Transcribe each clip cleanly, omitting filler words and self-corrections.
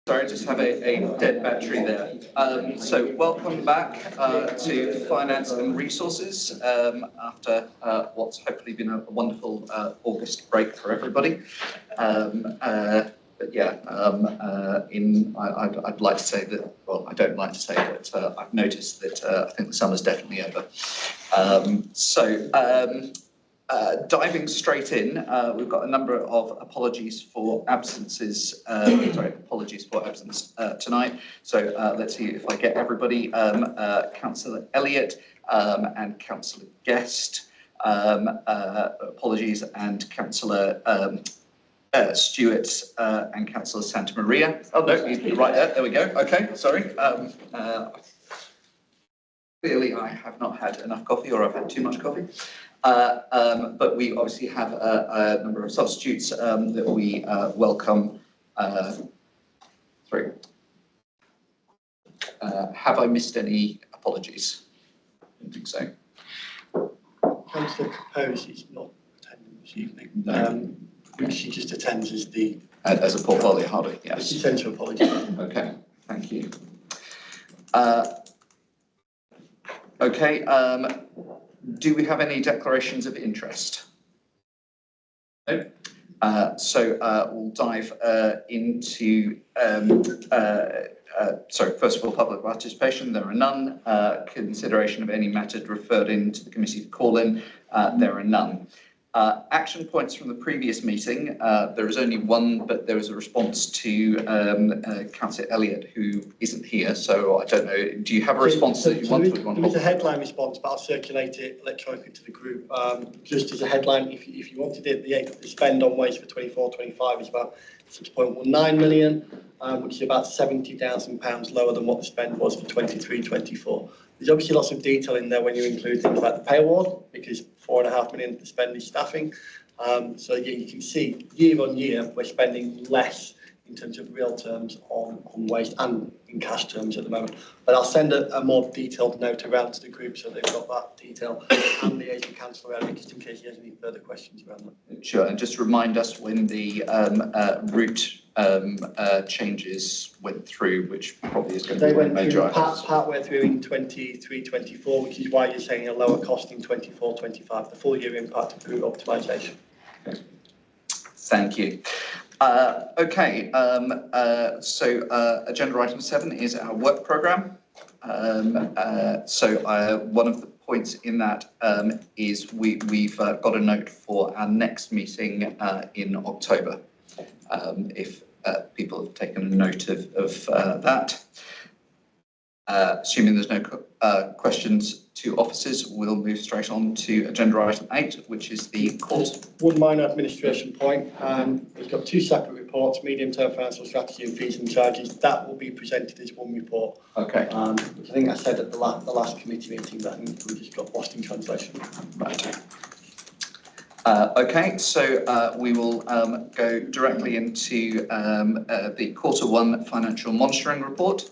Sorry, I just have a dead battery there. So welcome back to Finance and Resources after what's hopefully been a wonderful August break for everybody. But yeah, I'd like to say that, well, I don't like to say that I've noticed that I think the summer's definitely over. Diving straight in, we've got a number of apologies for absences, apologies for absence tonight. So let's see if I get everybody. Councillor Elliott and Councillor Guest, apologies, and Councillor Stewart and Councillor Santa Maria. Oh no, you're right there we go. Okay, sorry. Clearly I have not had enough coffee, or I've had too much coffee. But we obviously have a number of substitutes that we welcome. Sorry. Have I missed any apologies? I don't think so. Councillor Propose is not attending this evening. No. She just attends as the... As a portfolio holder, yes. She sends her apologies. Okay, thank you. Okay, do we have any declarations of interest? No. So we'll dive into, first of all, public participation. There are none. Consideration of any matter referred into the committee to call in. There are none. Action points from the previous meeting. There is only one, but there was a response to Councillor Elliott, who isn't here. So I don't know. Do you have a response that you want? There is a headline response, but I'll circulate it electronically to the group. Just as a headline, if you wanted it, the spend on waste for 24-25 is about 6.19 million, which is about £70,000 lower than what the spend was for 23-24. There's obviously lots of detail in there when you include things like the pay award, because £4.5 million of the spend is staffing. So yeah, you can see year on year we're spending less in terms of real terms on waste and in cash terms at the moment. But I'll send a more detailed note around to the group so they've got that detail and liaise with Councillor Elliott just in case he has any further questions around that. Sure, and just remind us when the route changes went through, which probably is going to be a major item. Partway through in 23-24, which is why you're saying a lower cost in 24-25, the full year impact of route optimisation. Okay. Thank you. Okay, so agenda item 7 is our work programme. One of the points in that is we've got a note for our next meeting in October. If people have taken a note of that. Assuming there's no questions to officers, we'll move straight on to agenda item 8, which is the court. One minor administration point. We've got 2 separate reports, medium-term financial strategy and fees and charges. That will be presented as one report. Okay. Which I think I said at the last committee meeting, but I think we just got lost in translation. Right. Okay, so we will go directly into the Q1 financial monitoring report.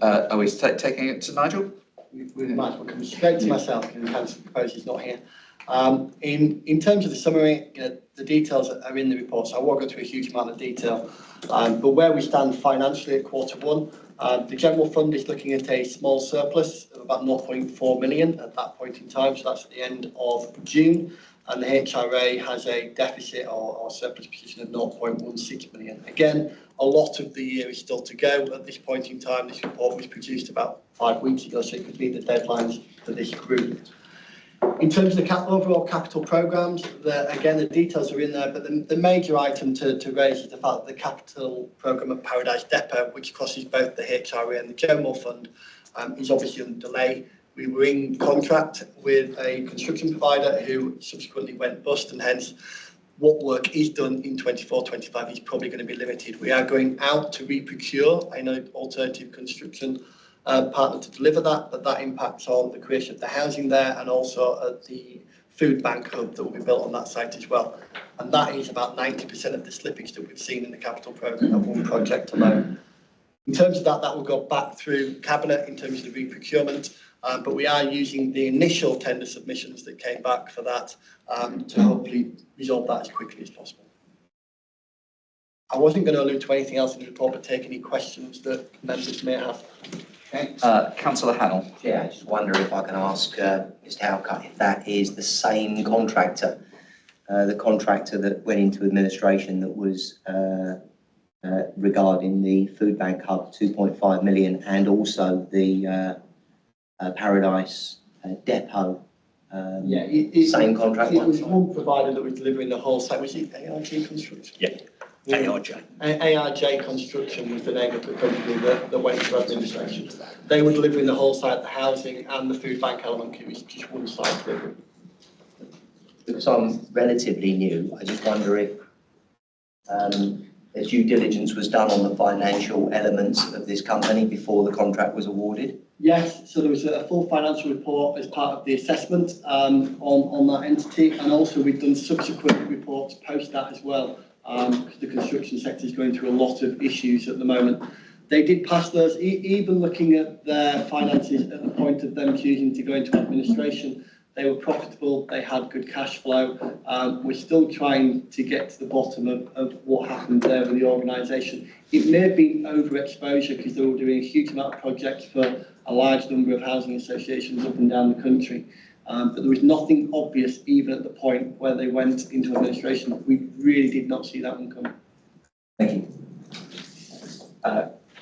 Are we taking it to Nigel? We might as well come straight to myself because Councillor Propose is not here. In terms of the summary, the details are in the report, so I won't go through a huge amount of detail. But where we stand financially at Q1, the general fund is looking at a small surplus of about 0.4 million at that point in time, so that's at the end of June. And the HRA has a deficit or surplus position of 0.16 million. Again, a lot of the year is still to go at this point in time. This report was produced about 5 weeks ago, so it could meet the deadlines for this group. In terms of the overall capital programmes, again, the details are in there, but the major item to raise is the fact that the capital programme at Paradise Depot, which crosses both the HRA and the general fund, is obviously under delay. We were in contract with a construction provider who subsequently went bust, and hence what work is done in 24-25 is probably going to be limited. We are going out to re-procure an alternative construction partner to deliver that, but that impacts on the creation of the housing there and also at the food bank hub that will be built on that site as well. And that is about 90% of the slippage that we've seen in the capital programme of one project alone. In terms of that will go back through Cabinet in terms of the re-procurement. But we are using the initial tender submissions that came back for that to hopefully resolve that as quickly as possible. I wasn't going to allude to anything else in the report, but take any questions that members may have. Okay. Councillor Hannell. Yeah, I just wonder if I can ask Mr. Halcutt if that is the same contractor, the contractor that went into administration that was regarding the food bank hub, 2.5 million, and also the Paradise depot. Same contract. It was one provider that was delivering the whole site. Was it ARJ Construction? Yeah, ARJ. ARJ Construction was the name of the company that went to administration. They were delivering the whole site, the housing and the food bank element. It was just one site delivery. Because I'm relatively new, I just wonder if the due diligence was done on the financial elements of this company before the contract was awarded. Yes, so there was a full financial report as part of the assessment on that entity, and also we've done subsequent reports post that as well, because the construction sector is going through a lot of issues at the moment. They did pass those, even looking at their finances at the point of them choosing to go into administration. They were profitable, they had good cash flow. We're still trying to get to the bottom of what happened there with the organisation. It may have been overexposure because they were doing a huge amount of projects for a large number of housing associations up and down the country. But there was nothing obvious even at the point where they went into administration. We really did not see that one coming. Thank you.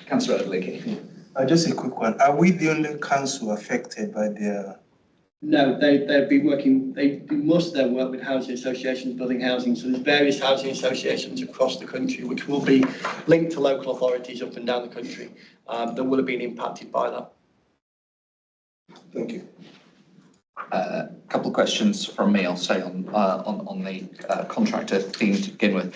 Councillor Leakey. Just a quick one. Are we the only council affected by the... No, they've been working, they do most of their work with housing associations, building housing. So there's various housing associations across the country which will be linked to local authorities up and down the country that will have been impacted by that. Thank you. A couple of questions from me, I'll say, on the contractor theme to begin with.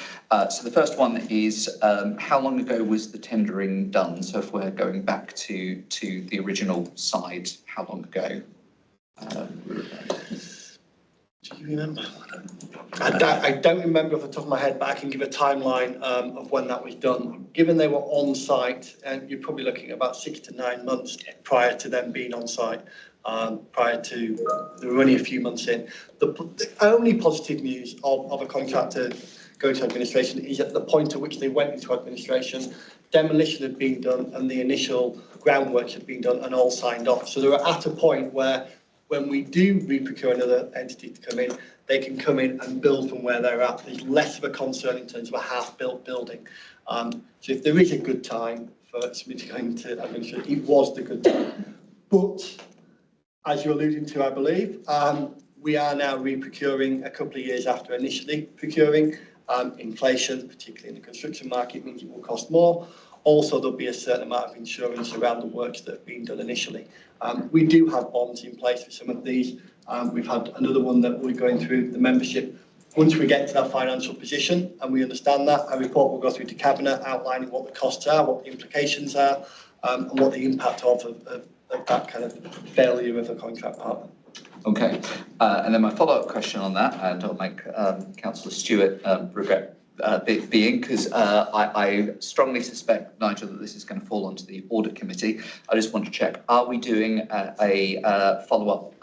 So the first one is, how long ago was the tendering done? So if we're going back to the original side, how long ago? Do you remember? I don't remember off the top of my head, but I can give a timeline of when that was done. Given they were on site, and you're probably looking at about 6 to 9 months prior to them being on site. They were only a few months in. The only positive news of a contractor going to administration is at the point at which they went into administration, demolition had been done and the initial groundworks had been done and all signed off. So they were at a point where when we do re-procure another entity to come in, they can come in and build from where they're at. There's less of a concern in terms of a half-built building. So if there is a good time for somebody to go into administration, it was the good time. But as you're alluding to, I believe, we are now re-procuring a couple of years after initially procuring. Inflation, particularly in the construction market, means it will cost more. Also, there'll be a certain amount of insurance around the works that have been done initially. We do have bonds in place for some of these. We've had another one that we're going through the membership. Once we get to that financial position and we understand that, a report will go through to Cabinet outlining what the costs are, what the implications are, and what the impact of that kind of failure of a contract partner. Okay, and then my follow-up question on that, and I'll make Councillor Stewart regret being, because I strongly suspect, Nigel, that this is going to fall onto the audit committee. I just want to check, are we doing a follow-up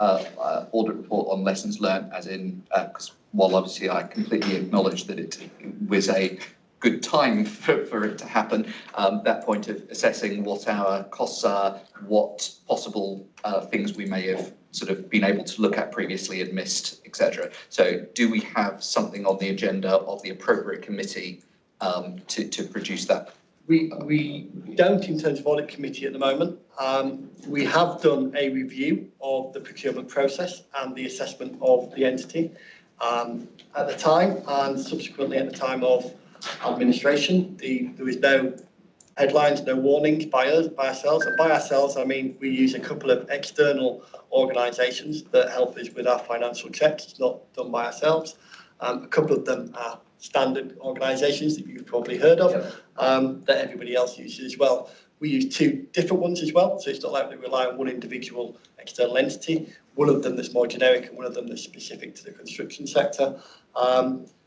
audit report on lessons learned, as in, because while obviously I completely acknowledge that it was a good time for it to happen, that point of assessing what our costs are, what possible things we may have sort of been able to look at previously and missed, etc. So do we have something on the agenda of the appropriate committee to produce that? We don't in terms of audit committee at the moment. We have done a review of the procurement process and the assessment of the entity at the time, and subsequently at the time of administration. There was no headlines, no warnings by ourselves. And by ourselves, I mean we use a couple of external organisations that help us with our financial checks. It's not done by ourselves. A couple of them are standard organisations that you've probably heard of, that everybody else uses as well. We use 2 different ones as well, so it's not like we rely on one individual external entity. One of them that's more generic and one of them that's specific to the construction sector.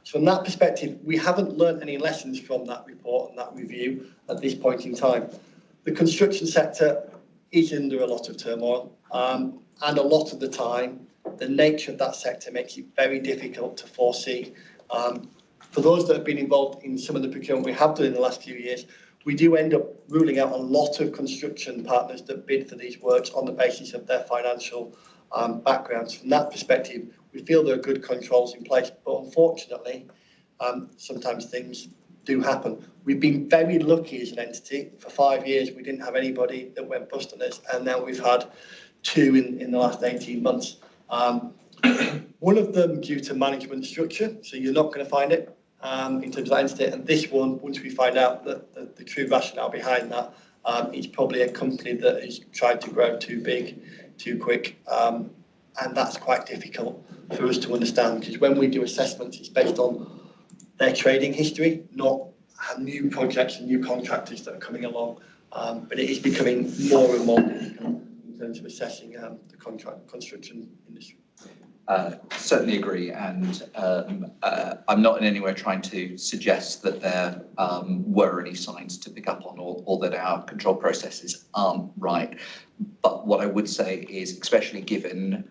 So from that perspective, we haven't learned any lessons from that report and that review at this point in time. The construction sector is under a lot of turmoil, and a lot of the time, the nature of that sector makes it very difficult to foresee For those that have been involved in some of the procurement we have done in the last few years, we do end up ruling out a lot of construction partners that bid for these works on the basis of their financial backgrounds. From that perspective, we feel there are good controls in place, but unfortunately, sometimes things do happen. We've been very lucky as an entity. For 5 years, we didn't have anybody that went bust on us, and now we've had 2 in the last 18 months. One of them due to management structure, so you're not going to find it in terms of that entity. And this one, once we find out that the true rationale behind that, it's probably a company that has tried to grow too big, too quick. And that's quite difficult for us to understand, because when we do assessments, it's based on their trading history, not new projects and new contractors that are coming along. But it is becoming more and more difficult in terms of assessing the construction industry. Certainly agree, and I'm not in any way trying to suggest that there were any signs to pick up on, or that our control processes aren't right. But what I would say is, especially given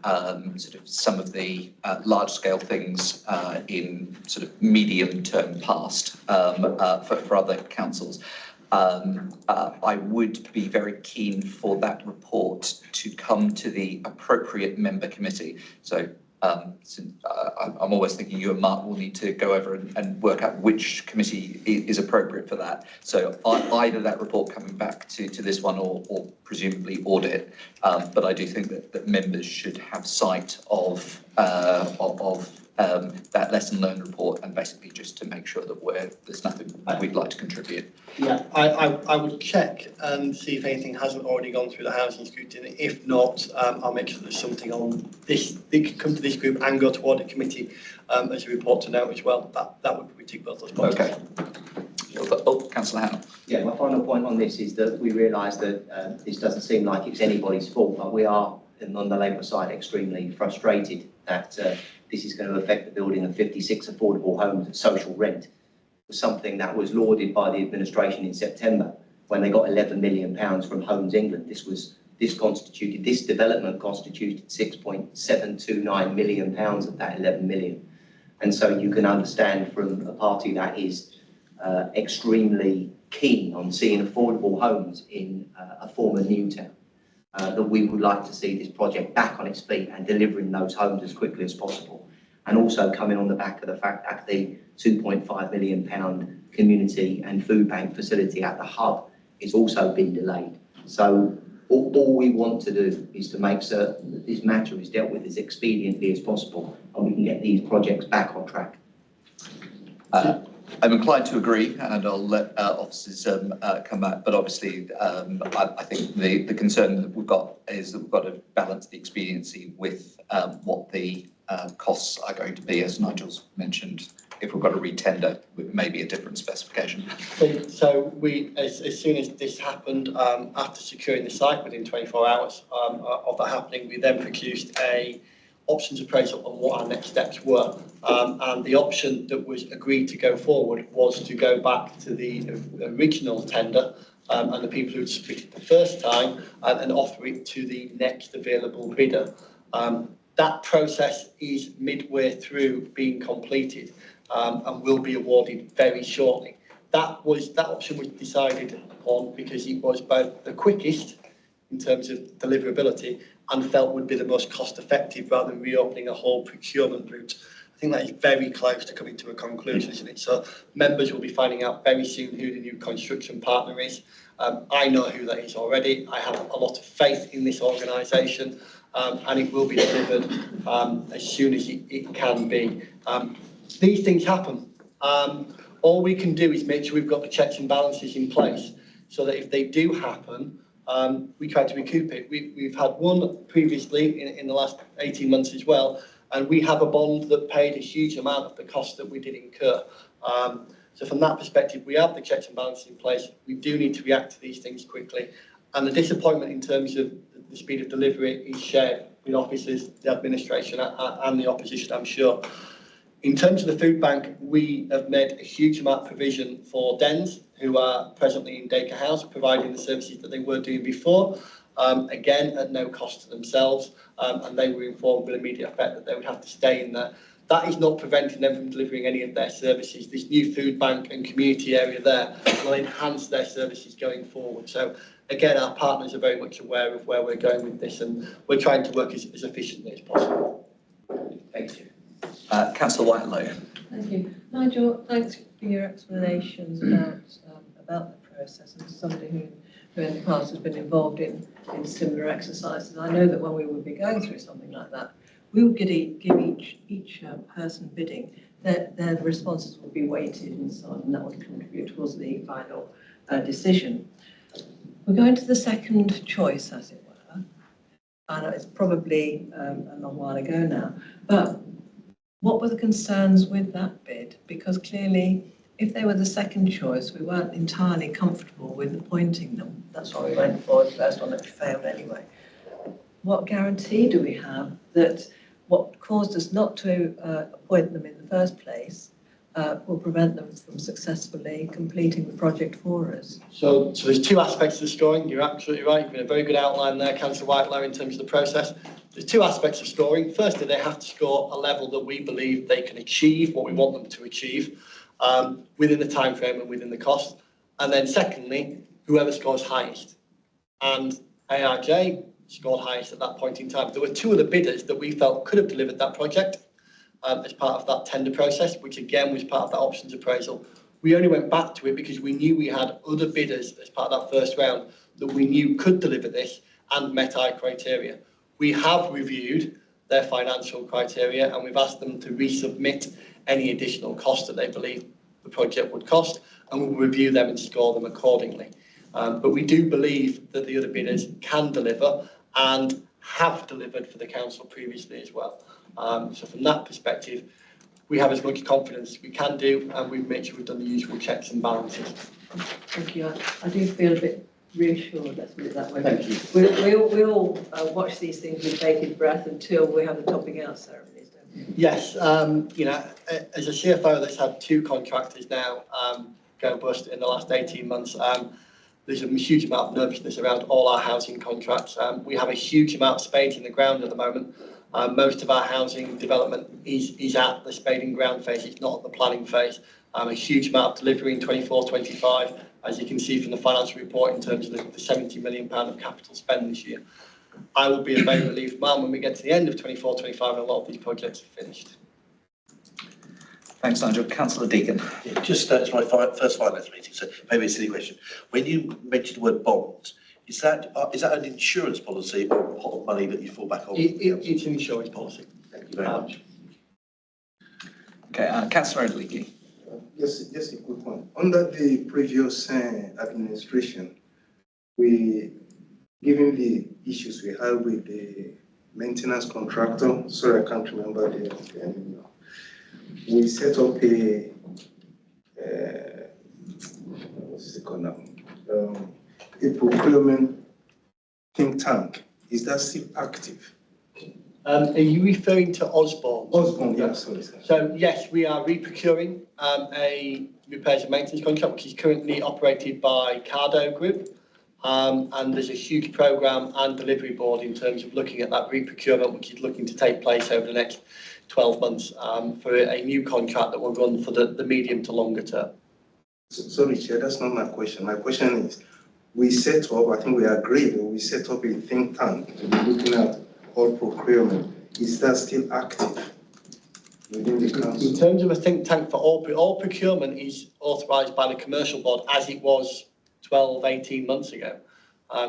sort of some of the large-scale things in sort of medium-term past for other councils, I would be very keen for that report to come to the appropriate member committee. So I'm always thinking you and Mark will need to go over and work out which committee is appropriate for that. So either that report coming back to this one, or presumably audit. But I do think that members should have sight of that lesson learned report, and basically just to make sure that there's nothing we'd like to contribute. Yeah, I would check and see if anything hasn't already gone through the housing scrutiny. If not, I'll make sure there's something on this. They can come to this group and go to audit committee as a report to note as well. That would be tick both those points. Okay. Oh, Councillor Hannah. Yeah, my final point on this is that we realise that this doesn't seem like it's anybody's fault, but we are, on the Labour side, extremely frustrated that this is going to affect the building of 56 affordable homes at social rent. Something that was lauded by the administration in September when they got £11 million from Homes England. This development constituted £6.729 million of that £11 million. And so you can understand from a party that is extremely keen on seeing affordable homes in a former Newtown, that we would like to see this project back on its feet and delivering those homes as quickly as possible. And also coming on the back of the fact that the £2.5 million community and food bank facility at the hub is also been delayed. So all we want to do is to make certain that this matter is dealt with as expediently as possible, and we can get these projects back on track. I'm inclined to agree, and I'll let officers come back. But obviously, I think the concern that we've got is that we've got to balance the expediency with what the costs are going to be, as Nigel's mentioned. If we've got to re-tender with maybe a different specification. So we, as soon as this happened, after securing the site within 24 hours of that happening, we then produced a options appraisal on what our next steps were. And the option that was agreed to go forward was to go back to the original tender and the people who had submitted the first time and offer it to the next available bidder. That process is midway through being completed and will be awarded very shortly. That option was decided upon because it was both the quickest in terms of deliverability and felt would be the most cost effective rather than reopening a whole procurement route. I think that is very close to coming to a conclusion, isn't it? So members will be finding out very soon who the new construction partner is. I know who that is already. I have a lot of faith in this organisation. And it will be delivered as soon as it can be. These things happen. All we can do is make sure we've got the checks and balances in place so that if they do happen, we try to recoup it. We've had one previously in the last 18 months as well, and we have a bond that paid a huge amount of the cost that we did incur. So from that perspective, we have the checks and balances in place. We do need to react to these things quickly. And the disappointment in terms of the speed of delivery is shared with officers, the administration and the opposition, I'm sure. In terms of the food bank, we have made a huge amount of provision for DENs who are presently in Dacre House, providing the services that they were doing before, again at no cost to themselves, and they were informed with immediate effect that they would have to stay in there. That is not preventing them from delivering any of their services. This new food bank and community area there will enhance their services going forward. So again, our partners are very much aware of where we're going with this, and we're trying to work as efficiently as possible. Thank you. Councillor Whitelow. Thank you. Nigel, thanks for your explanations about the process, and somebody who in the past has been involved in similar exercises. I know that when we would be going through something like that, we would give each person bidding, their responses would be weighted and so on, and that would contribute towards the final decision. We're going to the second choice, as it were. I know it's probably a long while ago now, but what were the concerns with that bid? Because clearly, if they were the second choice, we weren't entirely comfortable with appointing them. That's why we went for the first one that failed anyway. What guarantee do we have that what caused us not to appoint them in the first place will prevent them from successfully completing the project for us? So there's two aspects to the scoring. You're absolutely right. You've been a very good outline there, Councillor Whitelow, in terms of the process. There's two aspects of scoring. Firstly, they have to score a level that we believe they can achieve, what we want them to achieve, within the time frame and within the cost. And then secondly, whoever scores highest. And ARJ scored highest at that point in time. There were two other bidders that we felt could have delivered that project as part of that tender process, which again was part of that options appraisal. We only went back to it because we knew we had other bidders as part of that first round that we knew could deliver this and met our criteria. We have reviewed their financial criteria and we've asked them to resubmit any additional costs that they believe the project would cost, and we'll review them and score them accordingly. But we do believe that the other bidders can deliver and have delivered for the council previously as well. So from that perspective, we have as much confidence as we can do, and we've made sure we've done the usual checks and balances. Thank you. I do feel a bit reassured, let's put it that way. Thank you. We all watch these things with bated breath until we have the topping out ceremonies, don't we? Yes, you know, as a CFO that's had two contractors now go bust in the last 18 months, there's a huge amount of nervousness around all our housing contracts. We have a huge amount of spades in the ground at the moment. Most of our housing development is at the spade in ground phase, it's not at the planning phase. A huge amount of delivery in 24-25, as you can see from the financial report in terms of the £70 million of capital spend this year. I will be a very relieved man when we get to the end of 24-25 and a lot of these projects are finished. Thanks, Nigel. Councillor Deacon. Yeah, just it's my first finance meeting, so maybe a silly question. When you mentioned the word bonds, is that an insurance policy or a pot of money that you fall back on? It's an insurance policy. Thank you very much. Okay, Councillor Leakey. Yes, just a quick one. Under the previous administration, given the issues we had with the maintenance contractor, sorry, I can't remember the name now. We set up what's it called now? A procurement think tank. Is that still active? Are you referring to Osborne? Osborne, yeah, sorry. So yes, we are re-procuring a repairs and maintenance contract, which is currently operated by Cardo Group. And there's a huge programme and delivery board in terms of looking at that re-procurement, which is looking to take place over the next 12 months for a new contract that will run for the medium to longer term. Sorry, Chair, that's not my question. My question is, we set up, I think we agreed, we set up a think tank to be looking at all procurement. Is that still active within the council? In terms of a think tank for all procurement is authorised by the commercial board as it was 12, 18 months ago.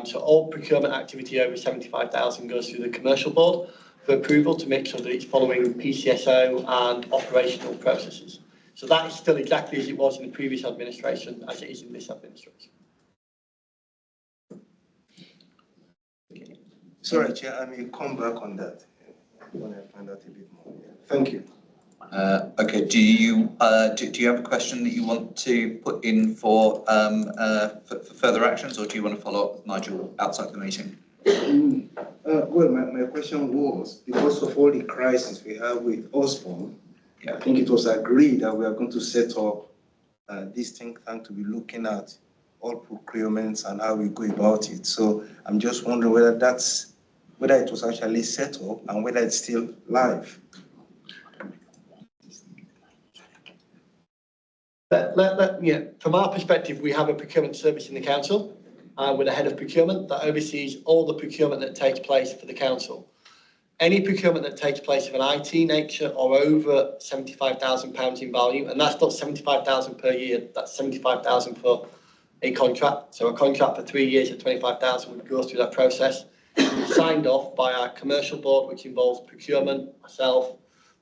So all procurement activity over 75,000 goes through the commercial board for approval to make sure that it's following PCSO and operational processes. So that is still exactly as it was in the previous administration as it is in this administration. Sorry, Chair, I may come back on that when I find out a bit more. Yeah. Thank you. Okay, do you have a question that you want to put in for further actions, or do you want to follow up with Nigel outside the meeting? Well, my question was, because of all the crisis we have with Osborne, I think it was agreed that we are going to set up this think tank to be looking at all procurements and how we go about it. So I'm just wondering whether it was actually set up and whether it's still live. From our perspective, we have a procurement service in the council with a head of procurement that oversees all the procurement that takes place for the council. Any procurement that takes place of an IT nature or over £75,000 in value, and that's not 75,000 per year, that's 75,000 for a contract. So a contract for 3 years at 25,000 would go through that process. It's signed off by our commercial board, which involves procurement, myself,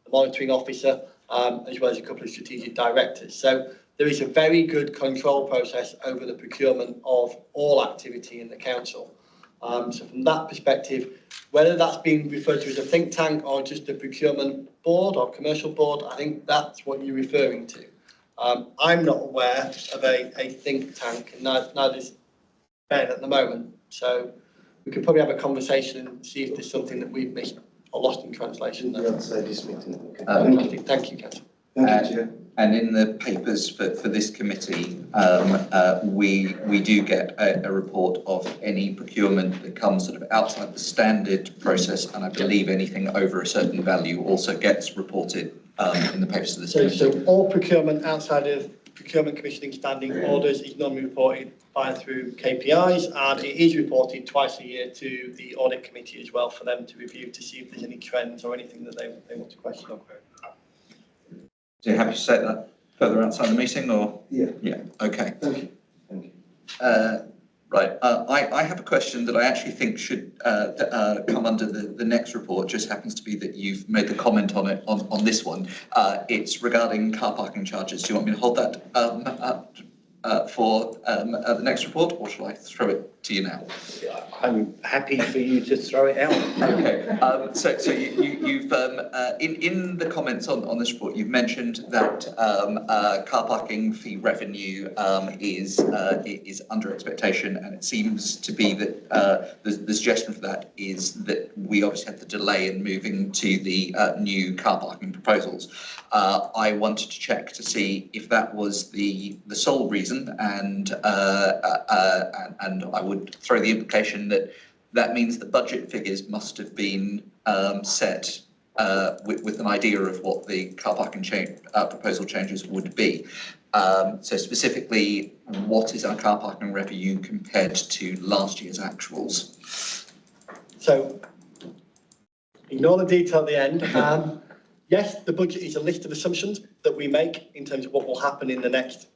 the monitoring officer, as well as a couple of strategic directors. So there is a very good control process over the procurement of all activity in the council. So from that perspective, whether that's being referred to as a think tank or just a procurement board or commercial board, I think that's what you're referring to. I'm not aware of a think tank, and neither is Ben at the moment. So we could probably have a conversation and see if there's something that we've missed or lost in translation. Outside this meeting. Thank you, Councillor. Thank you, Chair. And in the papers for this committee, we do get a report of any procurement that comes sort of outside the standard process, and I believe anything over a certain value also gets reported in the papers of this committee. So all procurement outside of procurement commissioning standing orders is normally reported through KPIs, and it is reported twice a year to the audit committee as well for them to review to see if there's any trends or anything that they want to question or query. So you're happy to say that further outside the meeting, or? Yeah. Yeah, okay. Thank you. Thank you. Right, I have a question that I actually think should come under the next report. Just happens to be that you've made the comment on it on this one. It's regarding car parking charges. Do you want me to hold that for the next report, or shall I throw it to you now? I'm happy for you to throw it out. Okay, so you've in the comments on this report, you've mentioned that car parking fee revenue is under expectation, and it seems to be that the suggestion for that is that we obviously had the delay in moving to the new car parking proposals. I wanted to check to see if that was the sole reason, and I would throw the implication that means the budget figures must have been set with an idea of what the car parking proposal changes would be. So specifically, what is our car parking revenue compared to last year's actuals? So ignore the detail at the end. Yes, the budget is a list of assumptions that we make in terms of what will happen in the next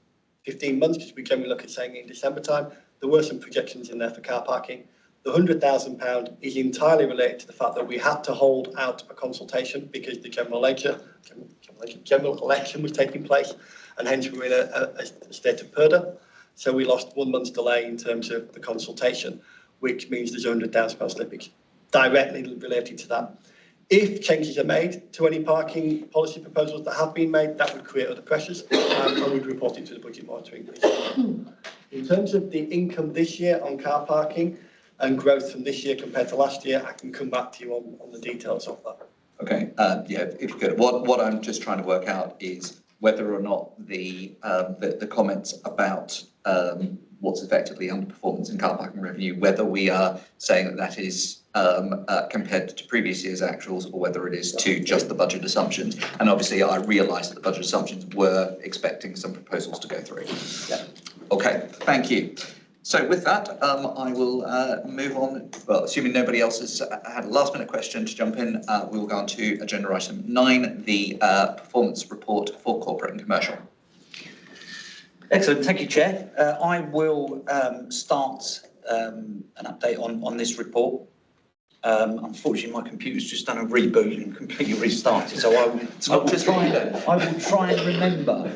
15 months, because we generally look at saying in December time. There were some projections in there for car parking. The £100,000 is entirely related to the fact that we had to hold out a consultation because the general election was taking place, and hence we were in a state of purdah. So we lost 1 month's delay in terms of the consultation, which means there's £100,000 slippage directly related to that. If changes are made to any parking policy proposals that have been made, that would create other pressures, and we'd report it to the budget monitoring. In terms of the income this year on car parking and growth from this year compared to last year, I can come back to you on the details of that. Okay, yeah, if you could. What I'm just trying to work out is whether or not the comments about what's effectively underperformance in car parking revenue, whether we are saying that is compared to previous year's actuals, or whether it is to just the budget assumptions. And obviously, I realise that the budget assumptions were expecting some proposals to go through. Yeah. Okay, thank you. So with that, I will move on. Well, assuming nobody else has had a last-minute question to jump in, we will go on to agenda item 9, the performance report for corporate and commercial. Excellent, thank you, Chair. I will start an update on this report. Unfortunately, my computer's just done a reboot and completely restarted, so I will try and remember.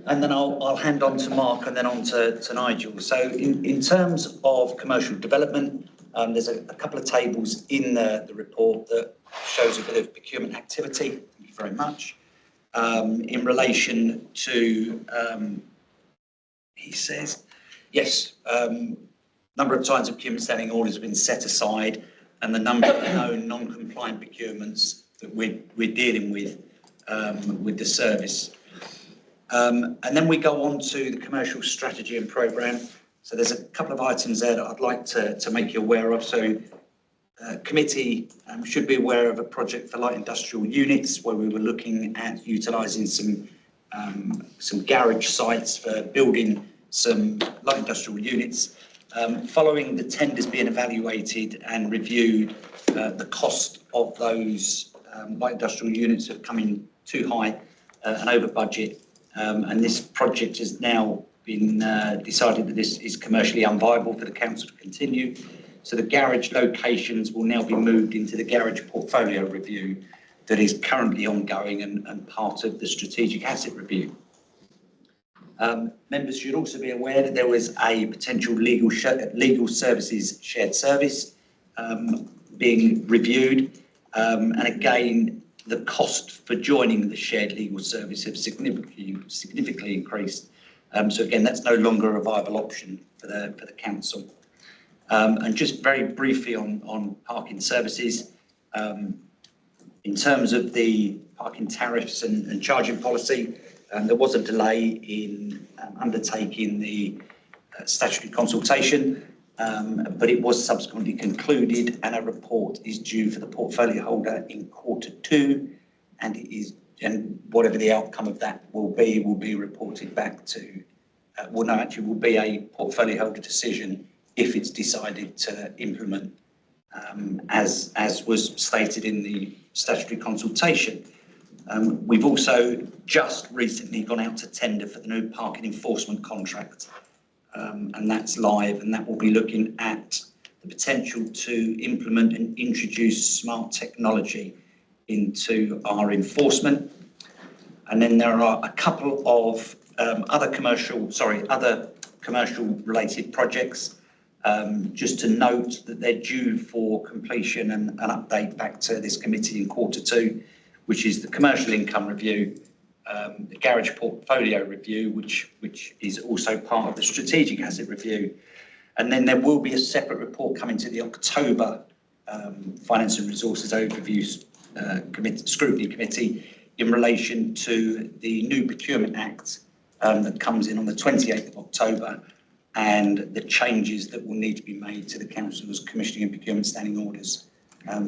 And then I'll hand on to Mark and then on to Nigel. So in terms of commercial development, there's a couple of tables in the report that shows a bit of procurement activity. Thank you very much. In relation to, he says, yes, number of times procurement standing orders have been set aside, and the number of known non-compliant procurements that we're dealing with the service. And then we go on to the commercial strategy and programme. So there's a couple of items there that I'd like to make you aware of. So committee should be aware of a project for light industrial units where we were looking at utilising some some garage sites for building some light industrial units. Following the tenders being evaluated and reviewed, the cost of those light industrial units have come in too high and over budget. And this project has now been decided that this is commercially unviable for the council to continue. So the garage locations will now be moved into the garage portfolio review that is currently ongoing and part of the strategic asset review. Members should also be aware that there was a potential legal services shared service being reviewed. And again, the cost for joining the shared legal service have significantly increased. So again, that's no longer a viable option for the council. And just very briefly on parking services, in terms of the parking tariffs and charging policy, there was a delay in undertaking the statutory consultation, but it was subsequently concluded and a report is due for the portfolio holder in Q2, and whatever the outcome of that will be reported back to, will be a portfolio holder decision if it's decided to implement as was stated in the statutory consultation. We've also just recently gone out to tender for the new parking enforcement contract, and that's live, and that will be looking at the potential to implement and introduce smart technology into our enforcement. And then there are a couple of other commercial related projects. Just to note that they're due for completion and an update back to this committee in Q2, which is the commercial income review, the garage portfolio review, which is also part of the strategic asset review. And then there will be a separate report coming to the October Finance and Resources Overview Scrutiny Committee in relation to the new Procurement Act that comes in on the 28th of October, and the changes that will need to be made to the Council's commissioning and procurement standing orders.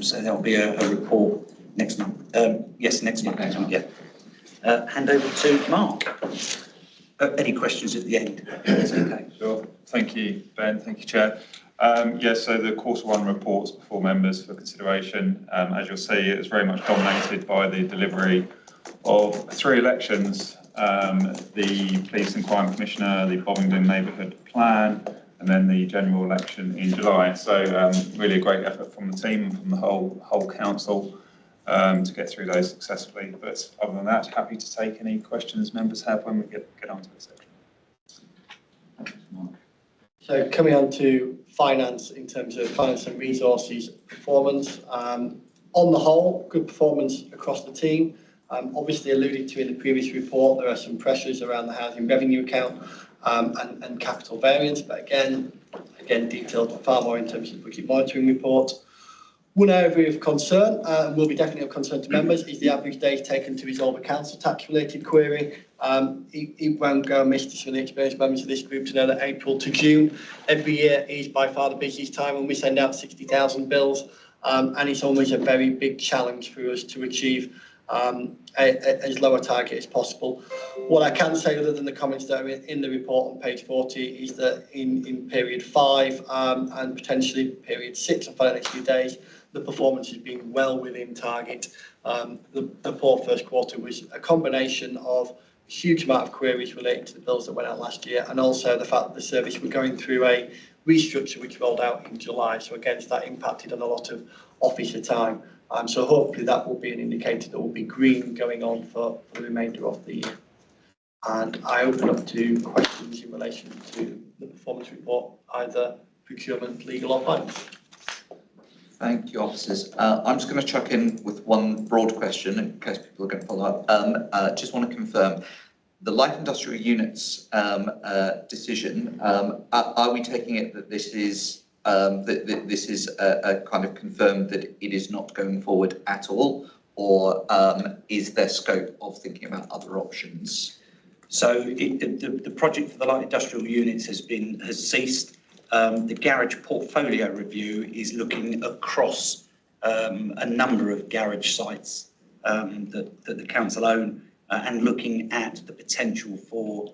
So there'll be a report next month. Next month, yeah. Hand over to Mark. Any questions at the end? Okay. Sure. Thank you, Ben. Thank you, Chair. So the Q1 reports before members for consideration. As you'll see, it was very much dominated by the delivery of 3 elections, the Police and Crime Commissioner, the Bovingdon Neighbourhood Plan, and then the general election in July. So really a great effort from the team and from the whole council to get through those successfully. But other than that, happy to take any questions members have when we get onto the section. So coming on to finance, in terms of finance and resources performance, on the whole, good performance across the team. Obviously alluded to in the previous report, there are some pressures around the housing revenue account and capital variance, but again detailed far more in terms of the budget monitoring report. One area of concern, and will be definitely of concern to members, is the average days taken to resolve a council tax related query. It won't go amiss to some of the experienced members of this group to know that April to June every year is by far the busiest time when we send out 60,000 bills, and it's always a very big challenge for us to achieve as low a target as possible. What I can say, other than the comments that are in the report on page 40, is that in period 5 and potentially period 6 and for the next few days, the performance has been well within target. The poor first quarter was a combination of a huge amount of queries relating to the bills that went out last year, and also the fact that the service were going through a restructure which rolled out in July. So again, that impacted on a lot of officer time. So hopefully that will be an indicator that will be green going on for the remainder of the year. And I open up to questions in relation to the performance report, either procurement, legal or finance. Thank you, officers. I'm just going to chuck in with one broad question in case people are going to follow up. Just want to confirm, the light industrial units decision, are we taking it that this is this is a kind of confirmed that it is not going forward at all, or is there scope of thinking about other options? So the project for the light industrial units has ceased. The garage portfolio review is looking across a number of garage sites that the council own and looking at the potential for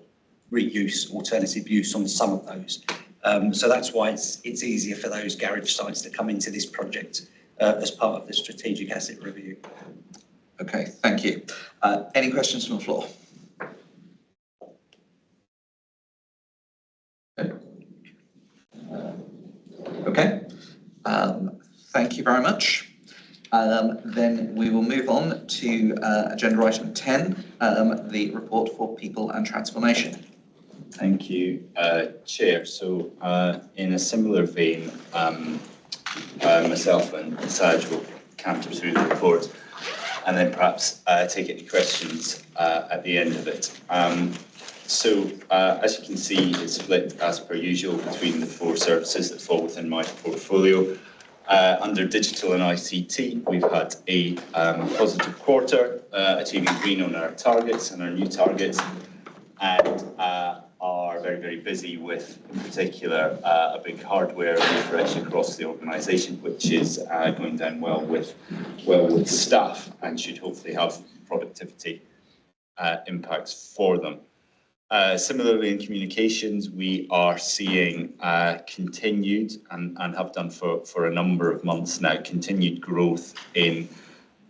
reuse, alternative use on some of those. So that's why it's easier for those garage sites to come into this project as part of the strategic asset review. Okay, thank you. Any questions from the floor? Okay, thank you very much. Then we will move on to agenda item 10, the report for people and transformation. Thank you, Chair. So in a similar vein, myself and Saj will canter through the report and then perhaps take any questions at the end of it. So as you can see, it's split as per usual between the 4 services that fall within my portfolio. Under digital and ICT, we've had a positive quarter, achieving green on our targets and our new targets, and are very, very busy with, in particular, a big hardware refresh across the organisation, which is going down well with staff and should hopefully have productivity impacts for them. Similarly, in communications, we are seeing continued, and have done for a number of months now, continued growth in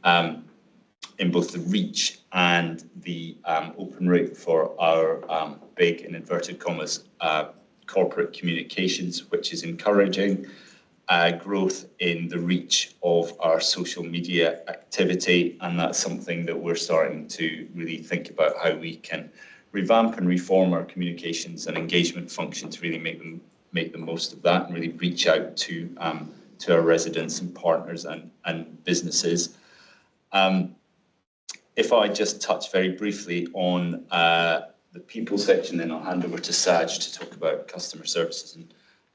both the reach and the open rate for our big, in inverted commas, corporate communications, which is encouraging. Growth in the reach of our social media activity, and that's something that we're starting to really think about how we can revamp and reform our communications and engagement function to really make the most of that and really reach out to our residents and partners and businesses. If I just touch very briefly on the people section, then I'll hand over to Saj to talk about customer services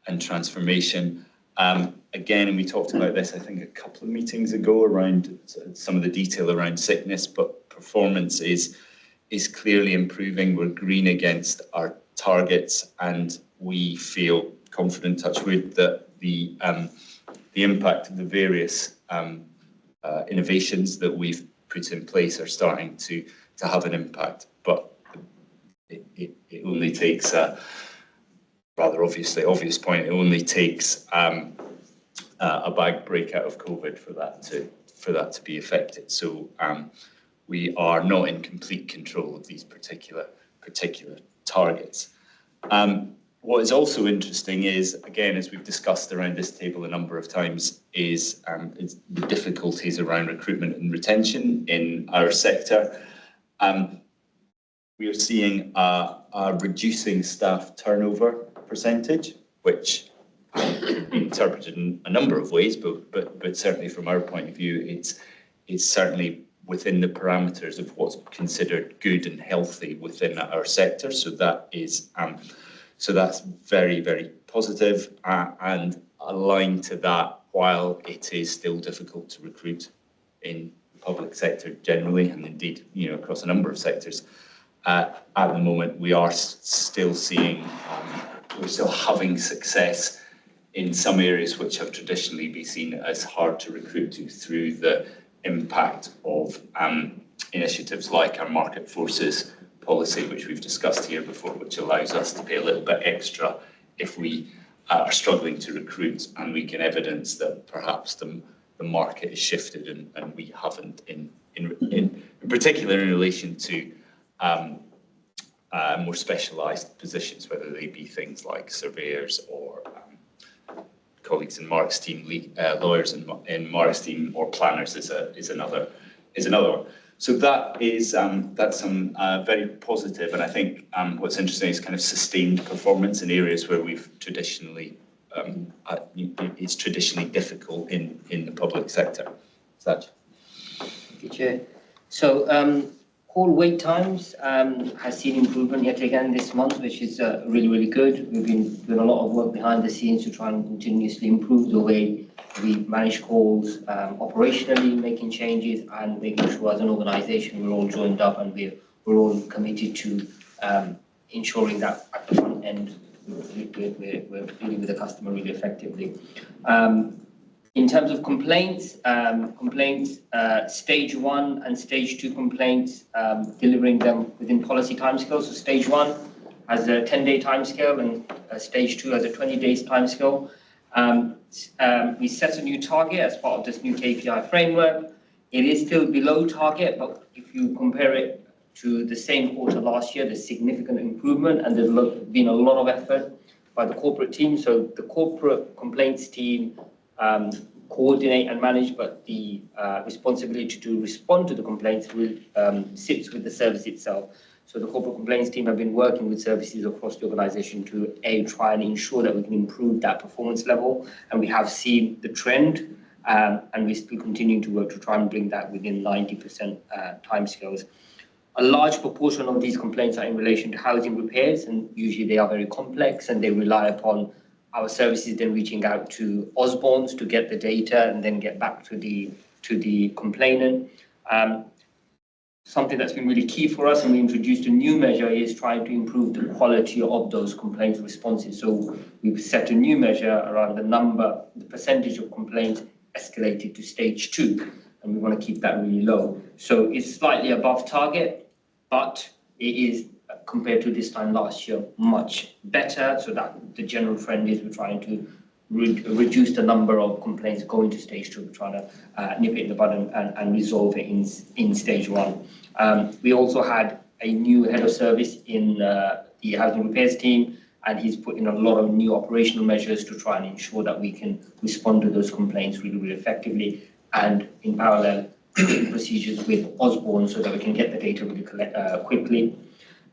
and transformation. Again, and we talked about this, I think, a couple of meetings ago around some of the detail around sickness, but performance is clearly improving. We're green against our targets, and we feel confident, touch wood, that the impact of the various innovations that we've put in place are starting to have an impact. But it only takes rather obvious point. It only takes a bag break out of COVID for that to be affected. So we are not in complete control of these particular targets. What is also interesting is, again, as we've discussed around this table a number of times, is the difficulties around recruitment and retention in our sector. We are seeing a reducing staff turnover percentage, which can be interpreted in a number of ways, but certainly from our point of view, it's certainly within the parameters of what's considered good and healthy within our sector. So that's very, very positive, and aligned to that, while it is still difficult to recruit in the public sector generally, and indeed, across a number of sectors, at the moment we are still seeing, we're still having success in some areas which have traditionally been seen as hard to recruit to, through the impact of initiatives like our market forces policy, which we've discussed here before, which allows us to pay a little bit extra if we are struggling to recruit, and we can evidence that perhaps the market has shifted and we haven't, in particular in relation to more specialised positions, whether they be things like surveyors or colleagues in Mark's team, lawyers in Mark's team, or planners is another one. So that's some very positive, and I think what's interesting is kind of sustained performance in areas where we've traditionally it's traditionally difficult in the public sector. Saj. Thank you, Chair. So call wait times has seen improvement yet again this month, which is really, really good. We've been doing a lot of work behind the scenes to try and continuously improve the way we manage calls operationally, making changes and making sure as an organisation we're all joined up and we're all committed to ensuring that at the front end we're dealing with the customer really effectively. In terms of complaints, stage 1 and stage 2 complaints, delivering them within policy timescale. So stage 1 has a 10-day timescale and stage 2 has a 20-day timescale. We set a new target as part of this new KPI framework. It is still below target, but if you compare it to the same quarter last year, there's significant improvement, and there's been a lot of effort by the corporate team. So the corporate complaints team coordinate and manage, but the responsibility to respond to the complaints sits with the service itself. So the corporate complaints team have been working with services across the organisation to try and ensure that we can improve that performance level, and we have seen the trend, and we're still continuing to work to try and bring that within 90% timescales. A large proportion of these complaints are in relation to housing repairs, and usually they are very complex, and they rely upon our services then reaching out to Osborne's to get the data and then get back to the complainant. Something that's been really key for us, and we introduced a new measure, is trying to improve the quality of those complaints responses. So we've set a new measure around the percentage of complaints escalated to stage 2, and we want to keep that really low. So it's slightly above target, but it is, compared to this time last year, much better. So that the general trend is we're trying to reduce the number of complaints going to stage 2. We're trying to nip it in the bud and resolve it in stage 1. We also had a new head of service in the housing repairs team, and he's put in a lot of new operational measures to try and ensure that we can respond to those complaints really, really effectively, and in parallel procedures with Osborne so that we can get the data really quickly.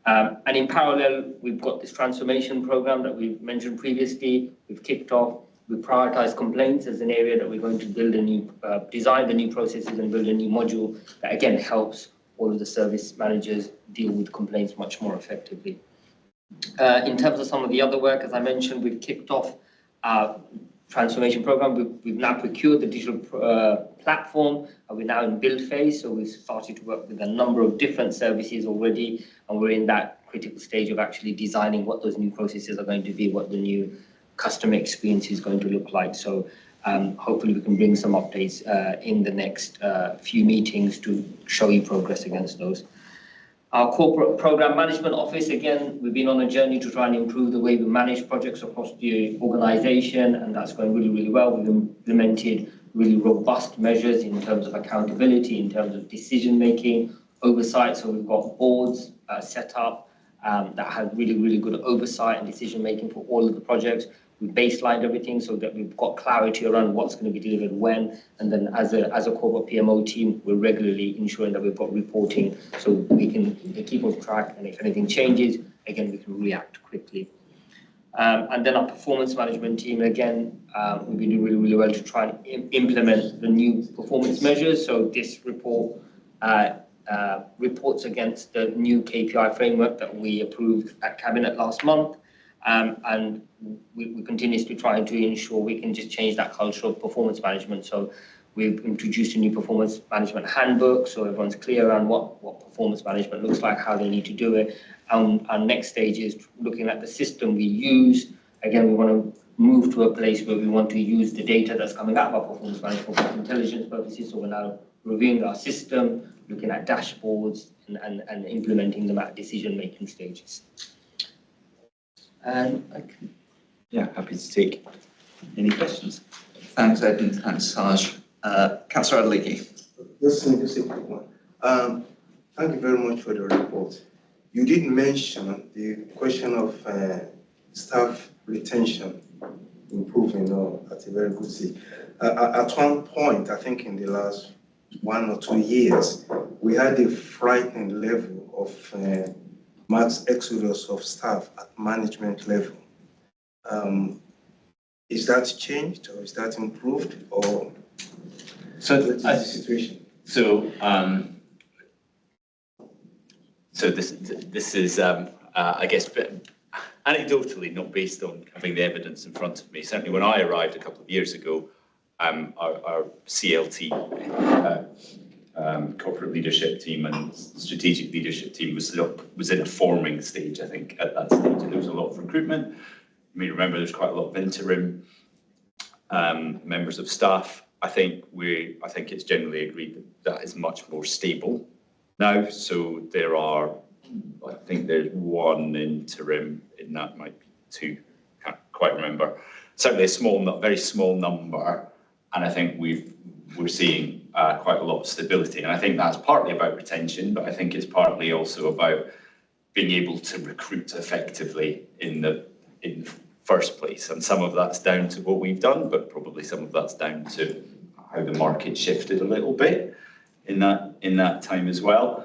And in parallel, we've got this transformation program that we've mentioned previously. We've kicked off. We prioritize complaints as an area that we're going to build a new, design the new processes and build a new module that again helps all of the service managers deal with complaints much more effectively. In terms of some of the other work, as I mentioned, we've kicked off our transformation program. We've now procured the digital platform, and we're now in build phase. So we've started to work with a number of different services already, and we're in that critical stage of actually designing what those new processes are going to be, what the new customer experience is going to look like. So hopefully we can bring some updates in the next few meetings to show you progress against those. Our corporate program management office, again, we've been on a journey to try and improve the way we manage projects across the organisation, and that's going really, really well. We've implemented really robust measures in terms of accountability, in terms of decision-making, oversight. So we've got boards set up that have really, really good oversight and decision-making for all of the projects. We baselined everything so that we've got clarity around what's going to be delivered when, and then as a corporate PMO team, we're regularly ensuring that we've got reporting so we can keep on track, and if anything changes, again, we can react quickly. And then our performance management team, again, we've been doing really, really well to try and implement the new performance measures. So this report reports against the new KPI framework that we approved at Cabinet last month. And we continuously trying to ensure we can just change that culture of performance management. So we've introduced a new performance management handbook, so everyone's clear around what performance management looks like, how they need to do it. Our next stage is looking at the system we use. Again, we want to move to a place where we want to use the data that's coming out of our performance management for intelligence purposes. So we're now reviewing our system, looking at dashboards, and implementing them at decision-making stages. Yeah, happy to take any questions. Thanks, Ed, and thanks, Saj. Councillor Adeleke. Just a quick one. Thank you very much for the report. You did mention the question of staff retention improving at a very good stage. At one point, I think in the last 1 or 2 years, we had a frightening level of mass exodus of staff at management level. Is that changed, or is that improved, or so what is the situation? So this is I guess anecdotally, not based on having the evidence in front of me. Certainly when I arrived a couple of years ago, our CLT, corporate leadership team and strategic leadership team was in a forming stage, I think, at that stage, and there was a lot of recruitment. You may remember there's quite a lot of interim. members of staff. I think it's generally agreed that is much more stable now. So I think there's one interim in that, might be two, can't quite remember. Certainly a very small number, and I think we're seeing quite a lot of stability. And I think that's partly about retention, but I think it's partly also about being able to recruit effectively in the first place. And some of that's down to what we've done, but probably some of that's down to how the market shifted a little bit in that time as well.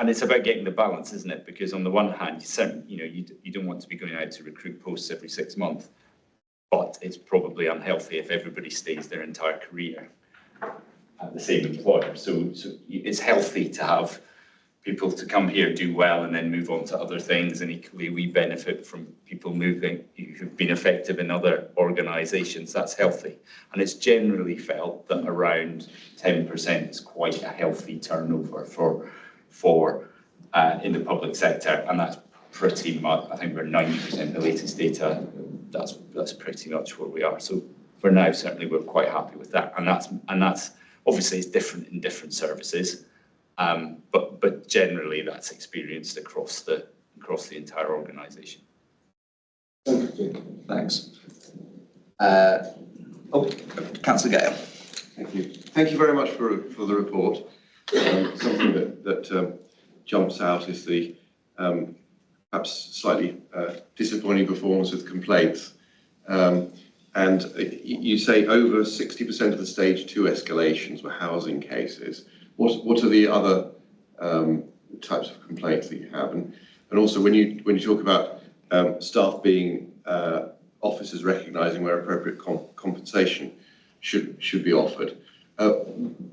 And it's about getting the balance, isn't it? Because on the one hand, you don't want to be going out to recruit posts every 6 months, but it's probably unhealthy if everybody stays their entire career at the same employer. So it's healthy to have people to come here, do well, and then move on to other things. And equally, we benefit from people moving who've been effective in other organisations. That's healthy. And it's generally felt that around 10% is quite a healthy turnover for in the public sector. And that's pretty much, I think we're 90% the latest data. That's pretty much where we are. So for now, certainly we're quite happy with that. And that's obviously it's different in different services. But generally that's experienced across the entire organisation. Thanks. Councillor Gale. Thank you. Thank you very much for the report. Something that jumps out is the perhaps slightly disappointing performance with complaints. And you say over 60% of the stage 2 escalations were housing cases. What are the other types of complaints that you have? And also when you talk about staff being officers recognising where appropriate compensation should be offered,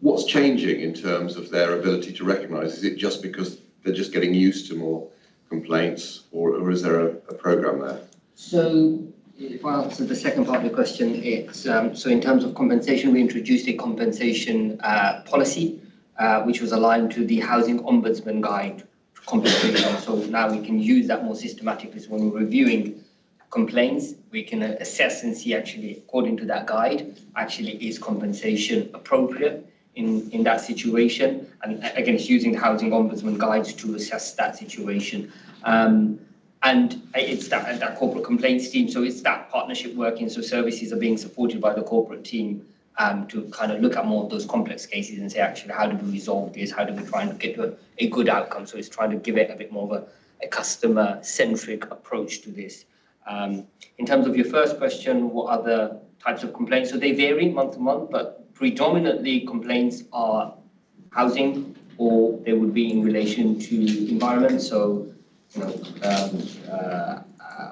what's changing in terms of their ability to recognise? Is it just because they're just getting used to more complaints, or is there a programme there? So if I answer the second part of the question, it's so in terms of compensation, we introduced a compensation policy, which was aligned to the Housing Ombudsman Guide to compensation. So now we can use that more systematically. So when we're reviewing complaints, we can assess and see actually, according to that guide, actually is compensation appropriate in that situation? And again, it's using the Housing Ombudsman Guides to assess that situation. And it's that corporate complaints team, so it's that partnership working, so services are being supported by the corporate team to kind of look at more of those complex cases and say, actually, how do we resolve this? How do we try and get to a good outcome? So it's trying to give it a bit more of a customer-centric approach to this. In terms of your first question, what other types of complaints? So they vary month to month, but predominantly complaints are housing, or they would be in relation to environment. So, you know,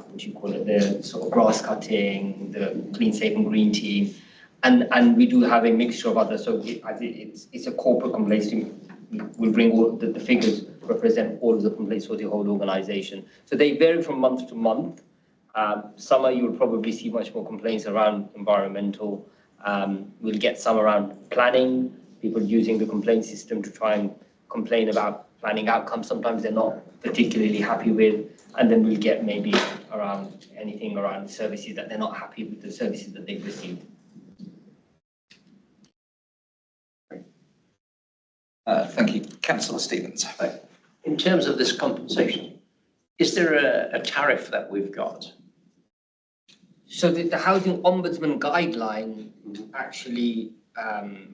what do you call it, the sort of grass cutting, the clean, safe and green team. And we do have a mixture of others. So it's a corporate complaints team. We'll bring all the figures represent all of the complaints for the whole organisation. So they vary from month to month. Summer, you will probably see much more complaints around environmental. We'll get some around planning, people using the complaint system to try and complain about planning outcomes. Sometimes they're not particularly happy with. And then we'll get maybe around anything around services that they're not happy with the services that they've received. Thank you. Councillor Stevens. In terms of this compensation, is there a tariff that we've got? So the Housing Ombudsman Guideline actually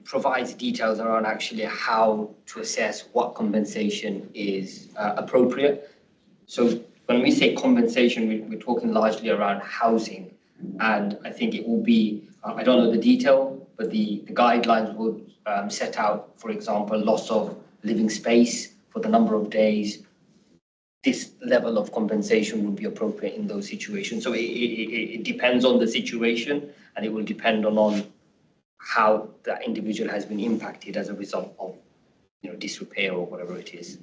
provides details around actually how to assess what compensation is appropriate. So when we say compensation, we're talking largely around housing. And I think it will be, I don't know the detail, but the guidelines would set out, for example, loss of living space for the number of days. This level of compensation would be appropriate in those situations. So it depends on the situation, and it will depend on how that individual has been impacted as a result of, you know, disrepair or whatever it is.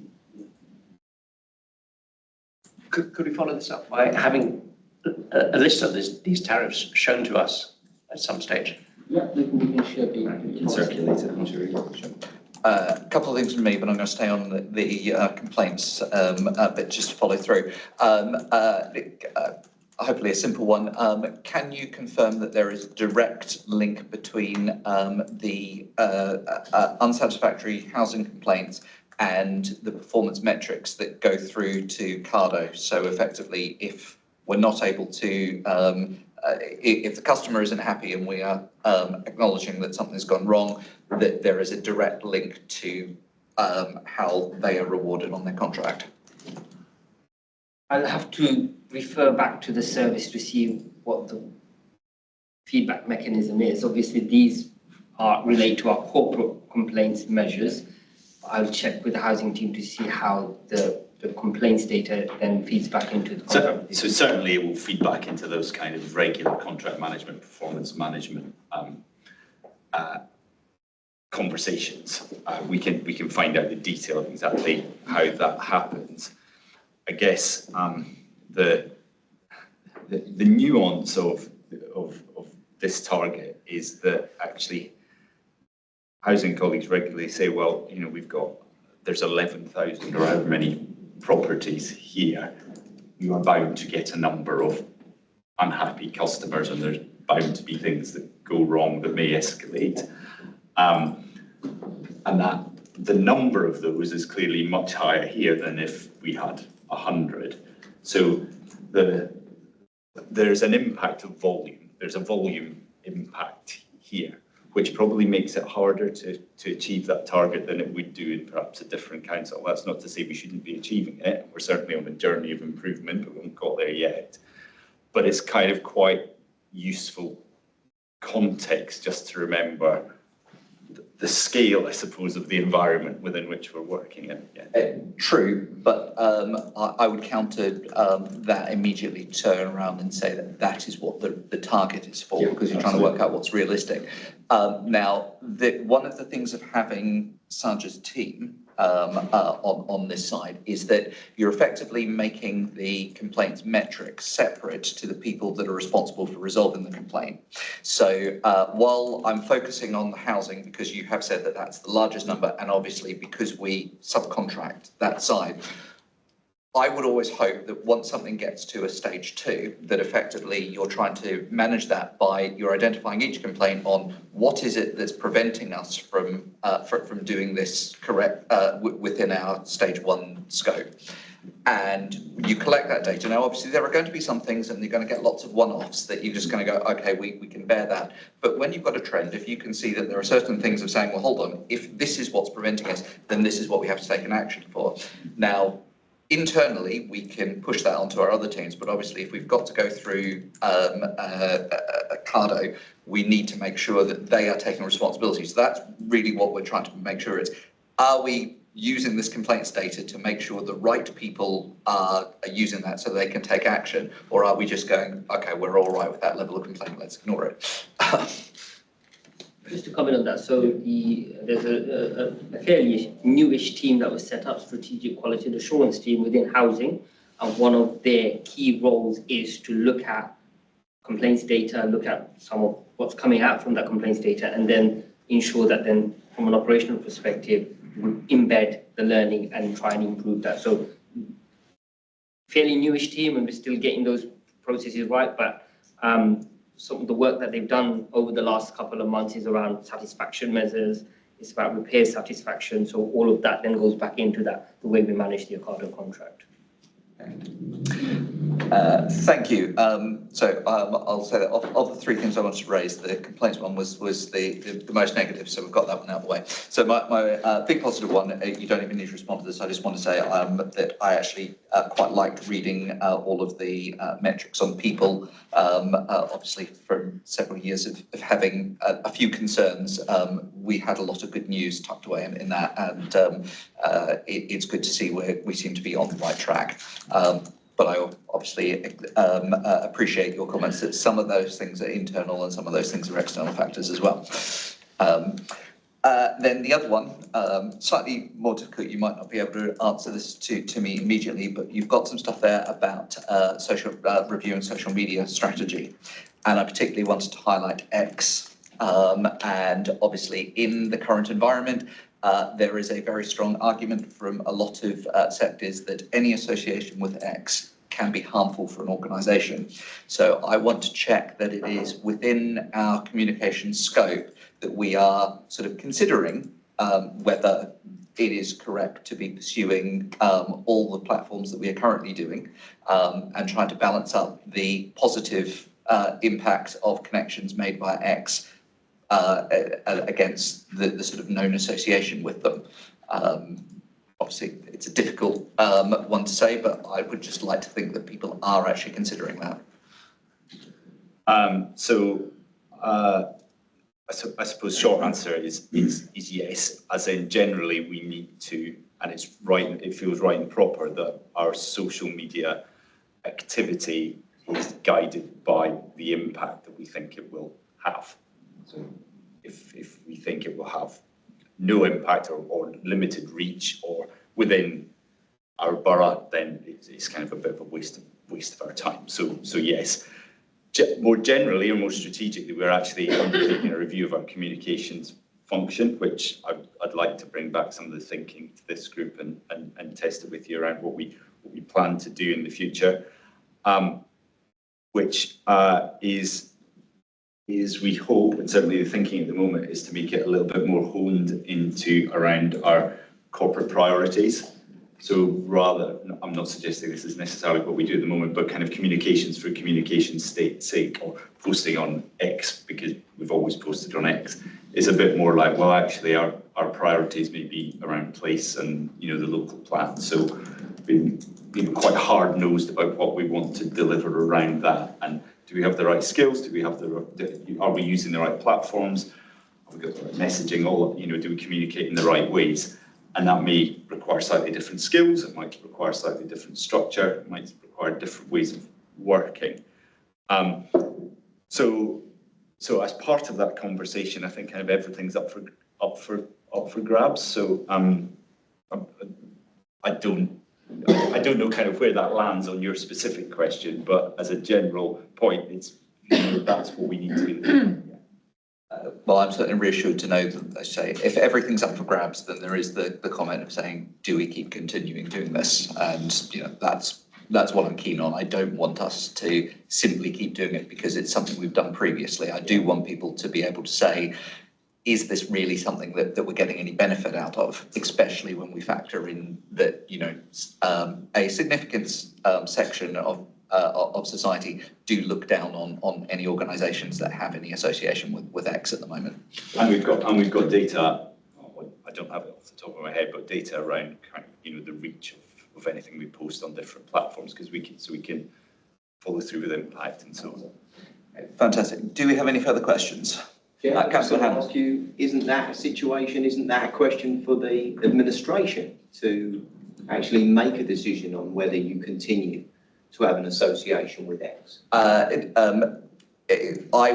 Could we follow this up by having a list of these tariffs shown to us at some stage? Yeah, we can share the Circulate it, I'm sure you can. A couple of things from me, but I'm going to stay on the complaints bit just to follow through. hopefully a simple one. Can you confirm that there is a direct link between the unsatisfactory housing complaints and the performance metrics that go through to Cardo? So effectively, if we're not able to, if the customer isn't happy and we are acknowledging that something's gone wrong, that there is a direct link to how they are rewarded on their contract. I'll have to refer back to the service to see what the feedback mechanism is. Obviously, these relate to our corporate complaints measures. I'll check with the housing team to see how the complaints data then feeds back into the contract. So certainly it will feed back into those kind of regular contract management, performance management conversations. We can find out the detail of exactly how that happens. I guess the nuance of this target is that actually housing colleagues regularly say, well, you know, there's 11,000 or however many properties here. You are bound to get a number of unhappy customers, and there's bound to be things that go wrong that may escalate. And that the number of those is clearly much higher here than if we had 100. So there's an impact of volume. There's a volume impact here, which probably makes it harder to achieve that target than it would do in perhaps a different council. That's not to say we shouldn't be achieving it. We're certainly on a journey of improvement, but we haven't got there yet. But it's kind of quite useful context just to remember the scale, I suppose, of the environment within which we're working in. Yeah. True, but I would counter that immediately, turn around and say that that is what the target is for, because you're trying to work out what's realistic. Now, one of the things of having Saj's team on this side is that you're effectively making the complaints metrics separate to the people that are responsible for resolving the complaint. So while I'm focusing on the housing, because you have said that that's the largest number, and obviously because we subcontract that side, I would always hope that once something gets to a stage 2, that effectively you're trying to manage that by you're identifying each complaint on what is it that's preventing us from doing this correct within our stage 1 scope. And you collect that data. Now, obviously, there are going to be some things and you're going to get lots of one-offs that you're just going to go, okay, we can bear that. But when you've got a trend, if you can see that there are certain things of saying, well, hold on, if this is what's preventing us, then this is what we have to take an action for. Now, internally, we can push that onto our other teams, but obviously if we've got to go through Cardo, we need to make sure that they are taking responsibility. So that's really what we're trying to make sure is, are we using this complaints data to make sure the right people are using that so they can take action, or are we just going, okay, we're all right with that level of complaint, let's ignore it. Just to comment on that, so there's a fairly newish team that was set up, Strategic Quality Assurance team within housing, and one of their key roles is to look at complaints data, look at some of what's coming out from that complaints data, and then ensure that then from an operational perspective, we embed the learning and try and improve that. So fairly newish team, and we're still getting those processes right, but some of the work that they've done over the last couple of months is around satisfaction measures. It's about repair satisfaction. So all of that then goes back into that, the way we manage the Ocado contract. Thank you. So I'll say that of the 3 things I wanted to raise, the complaints one was the most negative, so we've got that one out of the way. So my big positive one, you don't even need to respond to this, I just want to say that I actually quite liked reading all of the metrics on people, obviously from several years of having a few concerns. We had a lot of good news tucked away in that, and it's good to see where we seem to be on the right track. But I obviously appreciate your comments that some of those things are internal and some of those things are external factors as well. Then the other one, slightly more difficult, you might not be able to answer this to me immediately, but you've got some stuff there about social review and social media strategy. And I particularly wanted to highlight X. And obviously in the current environment, there is a very strong argument from a lot of sectors that any association with X can be harmful for an organisation. So I want to check that it is within our communication scope that we are sort of considering whether it is correct to be pursuing all the platforms that we are currently doing and trying to balance up the positive impact of connections made by X against the sort of known association with them. Obviously, it's a difficult one to say, but I would just like to think that people are actually considering that. I suppose short answer is yes, as in generally we need to, and it's right, it feels right and proper that our social media activity is guided by the impact that we think it will have. So if we think it will have no impact or limited reach or within our borough, then it's kind of a bit of a waste of our time. So yes. More generally or more strategically, we're actually undertaking a review of our communications function, which I'd like to bring back some of the thinking to this group and test it with you around what we plan to do in the future, which is we hope, and certainly the thinking at the moment is to make it a little bit more honed into around our corporate priorities. So rather, I'm not suggesting this is necessarily what we do at the moment, but kind of communications for communication's sake, or posting on X because we've always posted on X, is a bit more like, well, actually our priorities may be around place and, you know, the local plan. So being quite hard-nosed about what we want to deliver around that. And do we have the right skills? Do we have are we using the right platforms? Have we got the right messaging? Do we communicate in the right ways? And that may require slightly different skills, it might require slightly different structure, it might require different ways of working. So as part of that conversation, I think kind of everything's up for grabs. So I don't know kind of where that lands on your specific question, but as a general point, it's that's what we need to do. Well, I'm certainly reassured to know that they say if everything's up for grabs, then there is the comment of saying, do we keep continuing doing this? And that's what I'm keen on. I don't want us to simply keep doing it because it's something we've done previously. I do want people to be able to say, is this really something that we're getting any benefit out of, especially when we factor in that, a significant section of society do look down on any organisations that have any association with X at the moment. And we've got data. I don't have it off the top of my head, but data around kind of, the reach of anything we post on different platforms, because we can follow through with impact and so on. Fantastic. Do we have any further questions? Yeah, I can ask you, isn't that a question for the administration to actually make a decision on whether you continue to have an association with X? I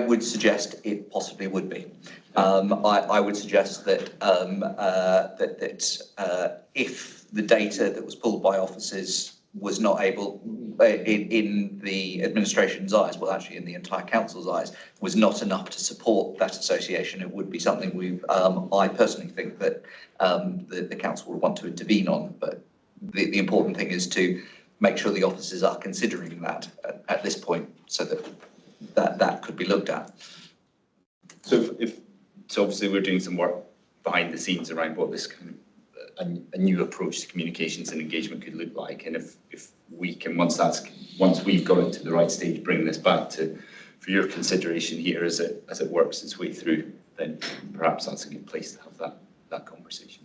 would suggest it possibly would be. I would suggest that if the data that was pulled by officers was not able, in the administration's eyes, well, actually in the entire council's eyes, was not enough to support that association, it would be something I personally think that the council would want to intervene on. But the important thing is to make sure the officers are considering that at this point, so that could be looked at. So obviously we're doing some work behind the scenes around what this kind of a new approach to communications and engagement could look like, and if we can once we've got it to the right stage, bring this back for your consideration here as it works its way through, then perhaps that's a good place to have that conversation.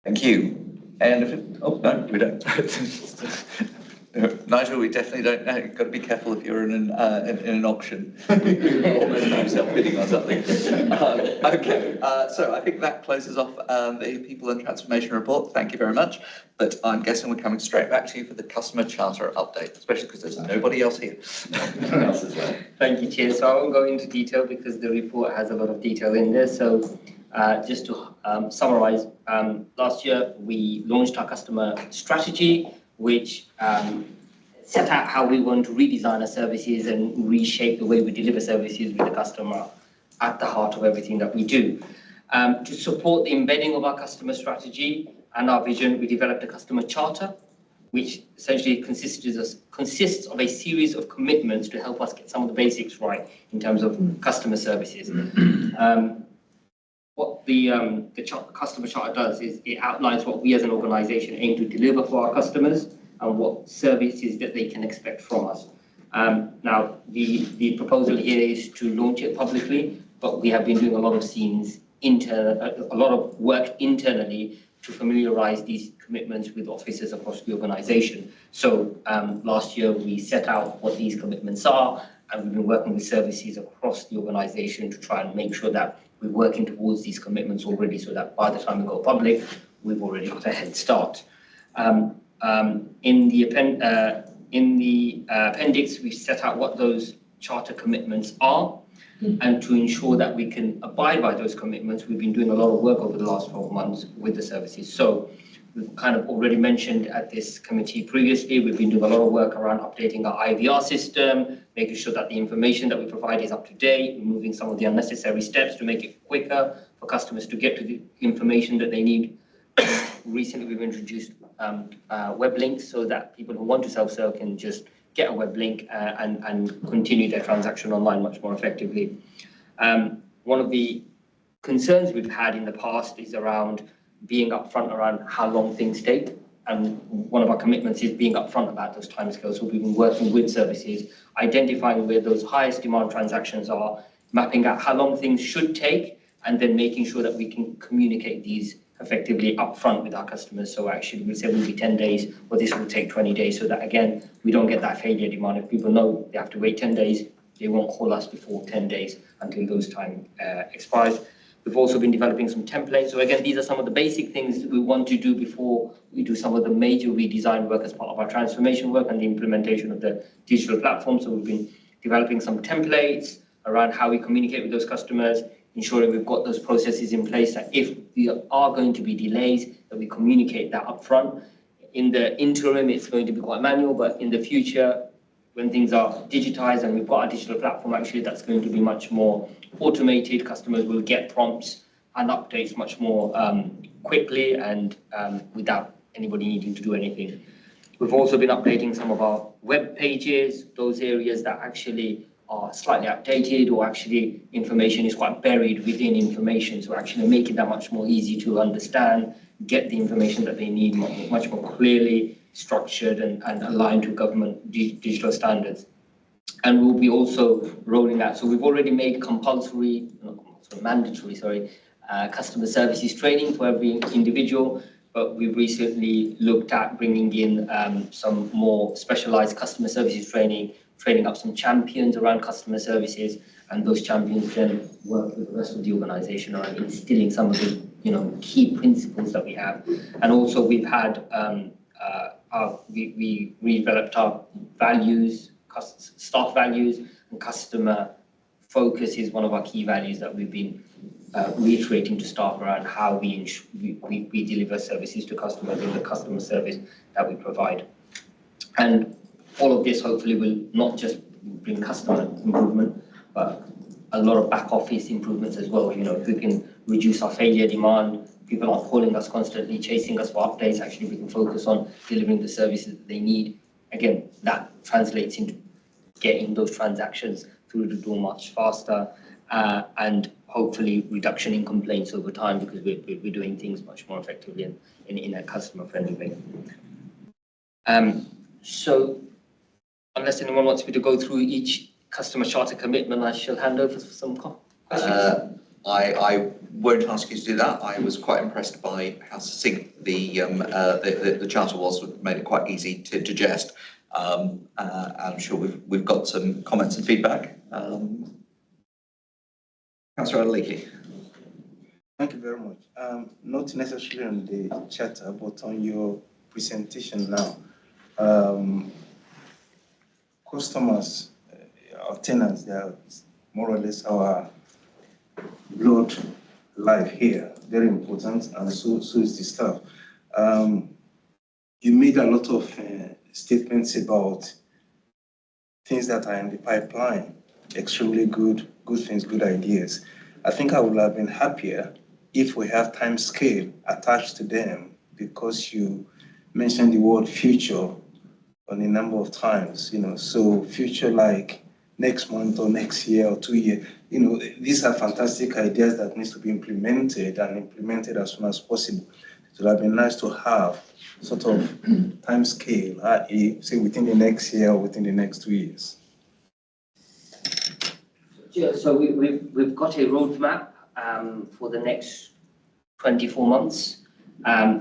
Thank you. And no, we don't. Nigel, we definitely don't know. You've got to be careful if you're in an auction. You're almost self-bidding on something. Okay, so I think that closes off the People and Transformation report. Thank you very much. But I'm guessing we're coming straight back to you for the Customer Charter update, especially because there's nobody else here. Thank you, Chair. So I won't go into detail because the report has a lot of detail in there. So just to summarise, last year we launched our customer strategy, which set out how we want to redesign our services and reshape the way we deliver services with the customer at the heart of everything that we do. To support the embedding of our customer strategy, and our vision, we developed a customer charter, which essentially consists of a series of commitments to help us get some of the basics right in terms of customer services. What the customer charter does is it outlines what we as an organisation aim to deliver for our customers and what services that they can expect from us. Now, the proposal here is to launch it publicly, but we have been doing a lot of a lot of work internally to familiarise these commitments with officers across the organisation. So last year we set out what these commitments are, and we've been working with services across the organisation to try and make sure that we're working towards these commitments already, so that by the time we go public, we've already got a head start. In the appendix, we've set out what those charter commitments are, and to ensure that we can abide by those commitments, we've been doing a lot of work over the last 12 months with the services. So we've kind of already mentioned at this committee previously, we've been doing a lot of work around updating our IVR system, making sure that the information that we provide is up to date, removing some of the unnecessary steps to make it quicker for customers to get to the information that they need. Recently, we've introduced web links so that people who want to self-serve can just get a web link and continue their transaction online much more effectively. One of the concerns we've had in the past is around being upfront around how long things take. And one of our commitments is being upfront about those timescales. So we've been working with services, identifying where those highest demand transactions are, mapping out how long things should take, and then making sure that we can communicate these effectively upfront with our customers. So actually we say it will be 10 days, or this will take 20 days, so that again, we don't get that failure demand. If people know they have to wait 10 days, they won't call us before 10 days until those time expires. We've also been developing some templates. So again, these are some of the basic things that we want to do before we do some of the major redesign work as part of our transformation work and the implementation of the digital platform. So we've been developing some templates around how we communicate with those customers, ensuring we've got those processes in place that if there are going to be delays, that we communicate that upfront. In the interim, it's going to be quite manual, but in the future, when things are digitized and we've got our digital platform, actually that's going to be much more automated. Customers will get prompts and updates much more quickly and without anybody needing to do anything. We've also been updating some of our web pages, those areas that actually are slightly outdated, or actually information is quite buried within information. So actually making that much more easy to understand, get the information that they need much more clearly structured and aligned to government digital standards. And we'll be also rolling out, so we've already made mandatory customer services training for every individual, but we've recently looked at bringing in some more specialized customer services training up some champions around customer services, and those champions then work with the rest of the organization around instilling some of the key principles that we have. And also we've had we redeveloped our values, staff values, and customer focus is one of our key values that we've been reiterating to staff around how we deliver services to customers and the customer service that we provide. And all of this hopefully will not just bring customer improvement, but a lot of back office improvements as well. If we can reduce our failure demand, people aren't calling us constantly, chasing us for updates, actually we can focus on delivering the services that they need. Again, that translates into getting those transactions through the door much faster, and hopefully reduction in complaints over time, because we're doing things much more effectively and in a customer-friendly way. So unless anyone wants me to go through each customer charter commitment, I shall hand over for some questions. I won't ask you to do that. I was quite impressed by how succinct the charter was. Made it quite easy to digest. I'm sure we've got some comments and feedback. Councillor Adeleke. Thank you very much. Not necessarily on the charter, but on your presentation now. Customers, our tenants, they are more or less our blood life here, very important, and so is the staff. You made a lot of statements about things that are in the pipeline, extremely good things, good ideas. I think I would have been happier if we have time scale attached to them because you mentioned the word future on a number of times, so future like next month or next year or 2 years, these are fantastic ideas that needs to be implemented and implemented as soon as possible. It would have been nice to have sort of time scale, i.e., say within the next year or within the next 2 years. Yeah, so we've got a roadmap for the next 24 months.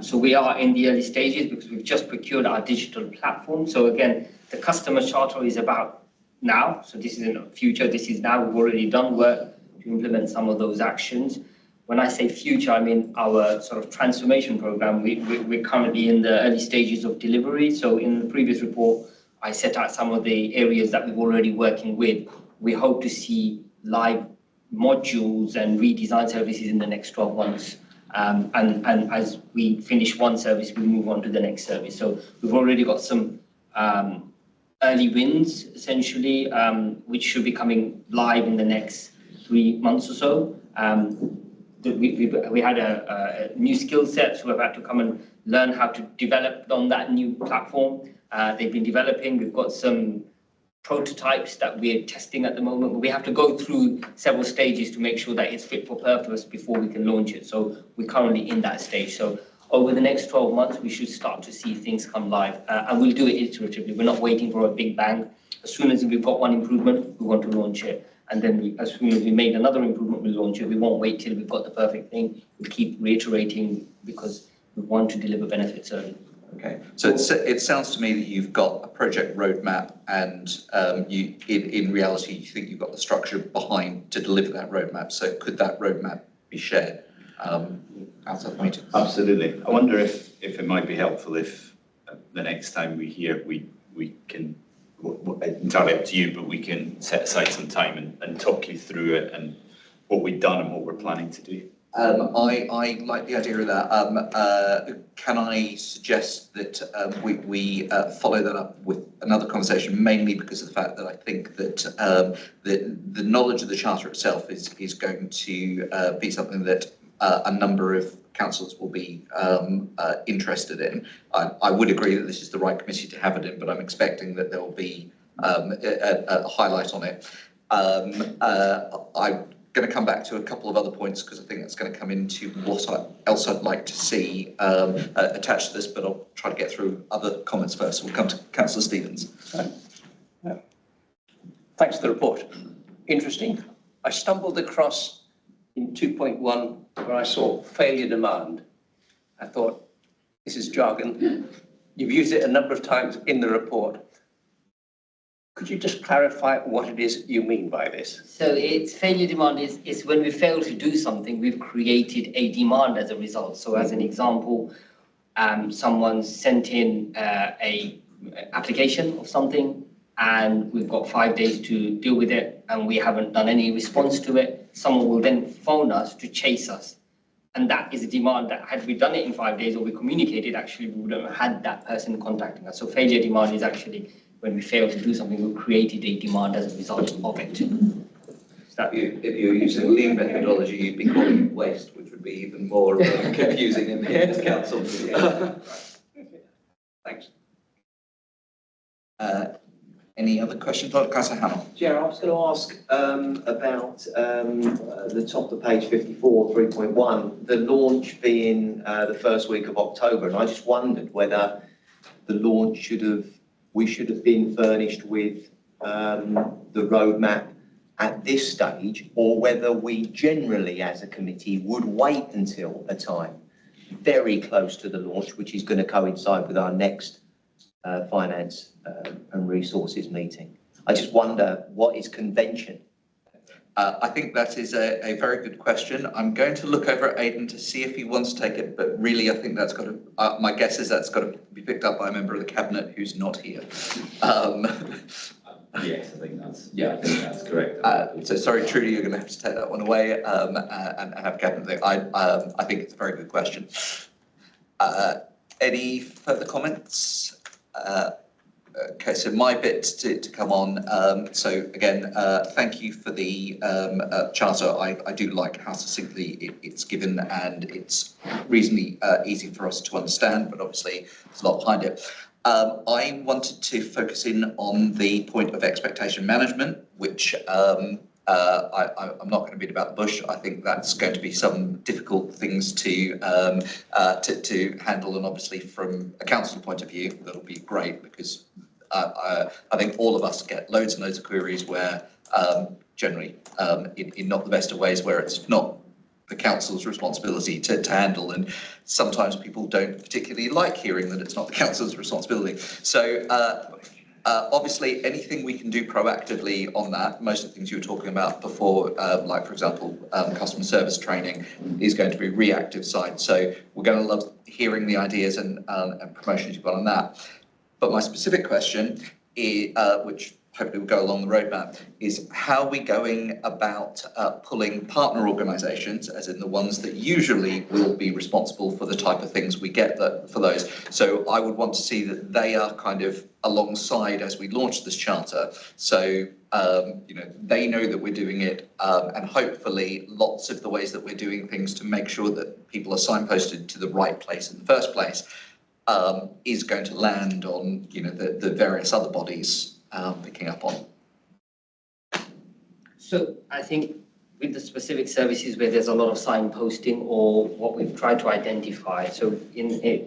So we are in the early stages because we've just procured our digital platform. So again, the customer charter is about now. So this isn't future, this is now. We've already done work to implement some of those actions. When I say future, I mean our sort of transformation program. We're currently in the early stages of delivery. So in the previous report, I set out some of the areas that we've already working with. We hope to see live modules and redesign services in the next 12 months. And as we finish one service, we move on to the next service. So we've already got some early wins, essentially, which should be coming live in the next 3 months or so. We had a new skill set, so we've had to come and learn how to develop on that new platform. They've been developing. We've got some prototypes that we're testing at the moment, but we have to go through several stages to make sure that it's fit for purpose before we can launch it. So we're currently in that stage. So over the next 12 months, we should start to see things come live, and we'll do it iteratively. We're not waiting for a big bang. As soon as we've got one improvement, we want to launch it. And then as soon as we made another improvement, we'll launch it. We won't wait till we've got the perfect thing. We'll keep reiterating because we want to deliver benefits early. Okay, so it sounds to me that you've got a project roadmap, and in reality, you think you've got the structure behind to deliver that roadmap. So could that roadmap be shared outside the meeting? Absolutely. I wonder if it might be helpful if the next time we hear, we can, entirely up to you, but we can set aside some time and talk you through it and what we've done and what we're planning to do. I like the idea of that. Can I suggest that we follow that up with another conversation, mainly because of the fact that I think that the knowledge of the Charter itself is going to be something that a number of councillors will be interested in. I would agree that this is the right committee to have it in, but I'm expecting that there will be a highlight on it. I'm going to come back to a couple of other points because I think that's going to come into what else I'd like to see attached to this, but I'll try to get through other comments first. We'll come to Councillor Stevens. Yeah. Thanks for the report. Interesting. I stumbled across in 2.1 where I saw failure demand. I thought, this is jargon. You've used it a number of times in the report. Could you just clarify what it is you mean by this? So it's failure demand is when we fail to do something, we've created a demand as a result. So as an example, someone sent in a application of something and we've got 5 days to deal with it and we haven't done any response to it. Someone will then phone us to chase us. And that is a demand that had we done it in 5 days or we communicated, actually we wouldn't have had that person contacting us. So failure demand is actually when we fail to do something, we've created a demand as a result of it. If you're using lean methodology, you'd be calling it waste, which would be even more confusing in the council. Thanks. Any other questions? Councillor Hamill. Chair, I was going to ask about the top of page 54, 3.1, the launch being the first week of October, and I just wondered whether the launch we should have been furnished with the roadmap at this stage, or whether we generally as a committee would wait until a time very close to the launch, which is going to coincide with our next finance and resources meeting. I just wonder what is convention. I think that is a very good question. I'm going to look over at Aidan to see if he wants to take it, but really I think that's got to, my guess is that's got to be picked up by a member of the cabinet who's not here. Yes, I think that's correct. So sorry, Trudy, you're going to have to take that one away and have cabinet thing. I think it's a very good question. Any further comments? Okay, so my bit to come on. So again, thank you for the charter. I do like how succinctly it's given, and it's reasonably easy for us to understand, but obviously there's a lot behind it. I wanted to focus in on the point of expectation management, which I'm not going to beat about the bush. I think that's going to be some difficult things to handle, and obviously from a council point of view, that'll be great because I think all of us get loads and loads of queries where generally in not the best of ways, where it's not the council's responsibility to handle, and sometimes people don't particularly like hearing that it's not the council's responsibility. So obviously anything we can do proactively on that, most of the things you were talking about before, like for example customer service training, is going to be reactive side. So we're going to love hearing the ideas and promotions you've got on that. But my specific question, is, which hopefully will go along the roadmap, is how are we going about pulling partner organisations, as in the ones that usually will be responsible for the type of things we get for those. So I would want to see that they are kind of alongside as we launch this charter. So they know that we're doing it, and hopefully lots of the ways that we're doing things to make sure that people are signposted to the right place in the first place is going to land on the various other bodies picking up on. So I think with the specific services where there's a lot of signposting, or what we've tried to identify, so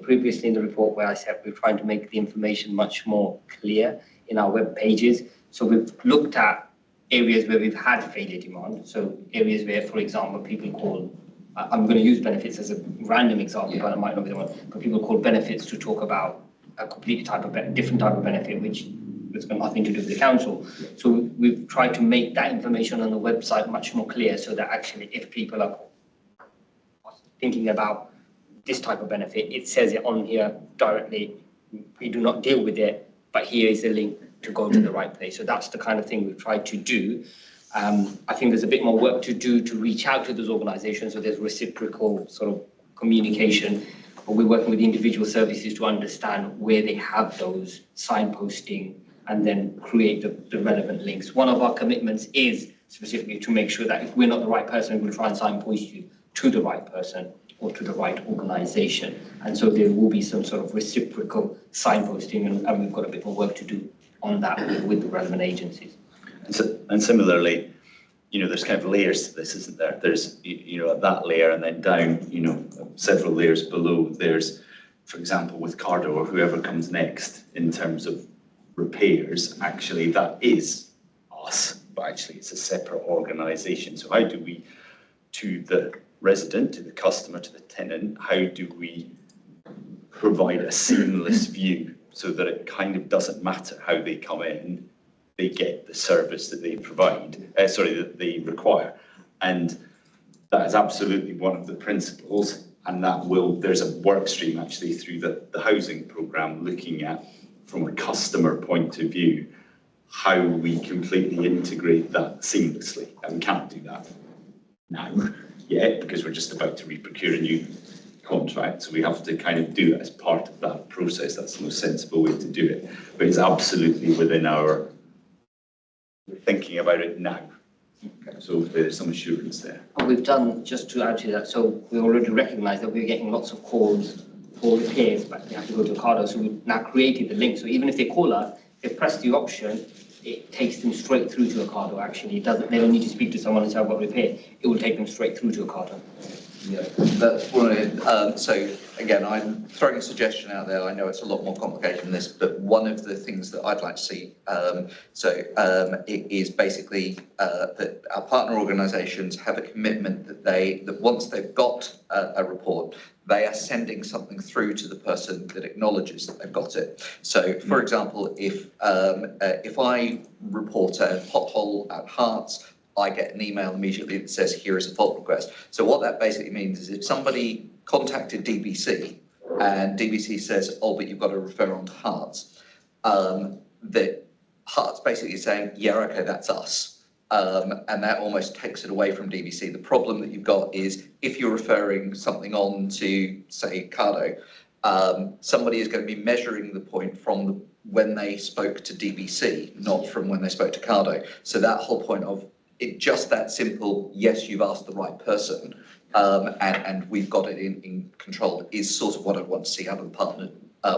previously in the report where I said we're trying to make the information much more clear in our web pages. So we've looked at areas where we've had failure demand. So areas where, for example, people call, I'm going to use benefits as a random example, but I might not be the one, but people call benefits to talk about a completely different type of benefit, which has got nothing to do with the council. So we've tried to make that information on the website much more clear, so that actually if people are thinking about this type of benefit, it says it on here directly. We do not deal with it, but here is a link to go to the right place. So that's the kind of thing we've tried to do. I think there's a bit more work to do to reach out to those organisations, so there's reciprocal sort of communication. But we're working with individual services to understand where they have those signposting and then create the relevant links. One of our commitments is specifically to make sure that if we're not the right person, we'll try and signpost you to the right person or to the right organisation. And so there will be some sort of reciprocal signposting, and we've got a bit more work to do on that with the relevant agencies. And similarly, there's kind of layers to this, isn't there? There's, at that layer, and then down, several layers below, there's, for example, with Cardo or whoever comes next in terms of repairs, actually that is us, but actually it's a separate organisation. So how do we, to the resident, to the customer, to the tenant, how do we provide a seamless view so that it kind of doesn't matter how they come in, they get the service that they provide, that they require. And that is absolutely one of the principles, and there's a work stream actually through the housing programme looking at, from a customer point of view, how we completely integrate that seamlessly. And we can't do that now yet because we're just about to re-procure a new contract, so we have to kind of do it as part of that process. That's the most sensible way to do it. But it's absolutely within we're thinking about it now. Okay. So there's some assurance there. What we've done, just to add to that, so we already recognise that we're getting lots of calls for repairs, but they have to go to Ocado, so we've now created the link. So even if they call us, they press the option, it takes them straight through to Ocado actually. They don't need to speak to someone and say, I've got repair. It will take them straight through to Ocado. Yeah, that's brilliant. So again, I'm throwing a suggestion out there. I know it's a lot more complicated than this, but one of the things that I'd like to see, it is basically that our partner organisations have a commitment that once they've got a report, they are sending something through to the person that acknowledges that they've got it. So, for example, if I report a pothole at Hearts, I get an email immediately that says, here is a fault request. So what that basically means is if somebody contacted DBC and DBC says, oh, but you've got to refer on to Hearts, that Hearts basically saying, yeah, okay, that's us. And that almost takes it away from DBC. The problem that you've got is if you're referring something on to, say, Cardo, somebody is going to be measuring the point from when they spoke to DBC, not from when they spoke to Cardo. So that whole point of it, just that simple, yes, you've asked the right person, and we've got it in control, is sort of what I want to see out of the partner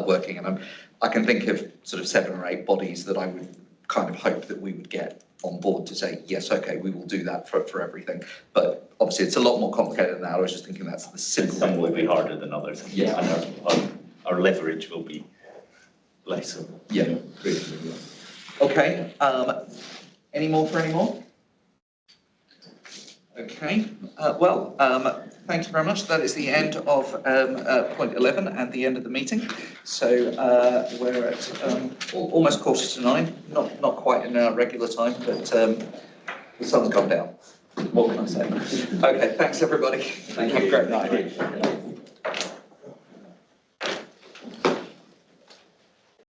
working. And I can think of sort of 7 or 8 bodies that I would kind of hope that we would get on board to say, yes, okay, we will do that for everything. But obviously it's a lot more complicated than that. I was just thinking that's the simple. Some will be harder than others. Yeah. And our leverage will be less. Yeah. Okay, any more for any more? Okay, thank you very much. That is the end of point 11 and the end of the meeting. So we're at almost 9:15, not quite in our regular time, but the sun's gone down. What can I say? Okay, thanks everybody. Have a great night.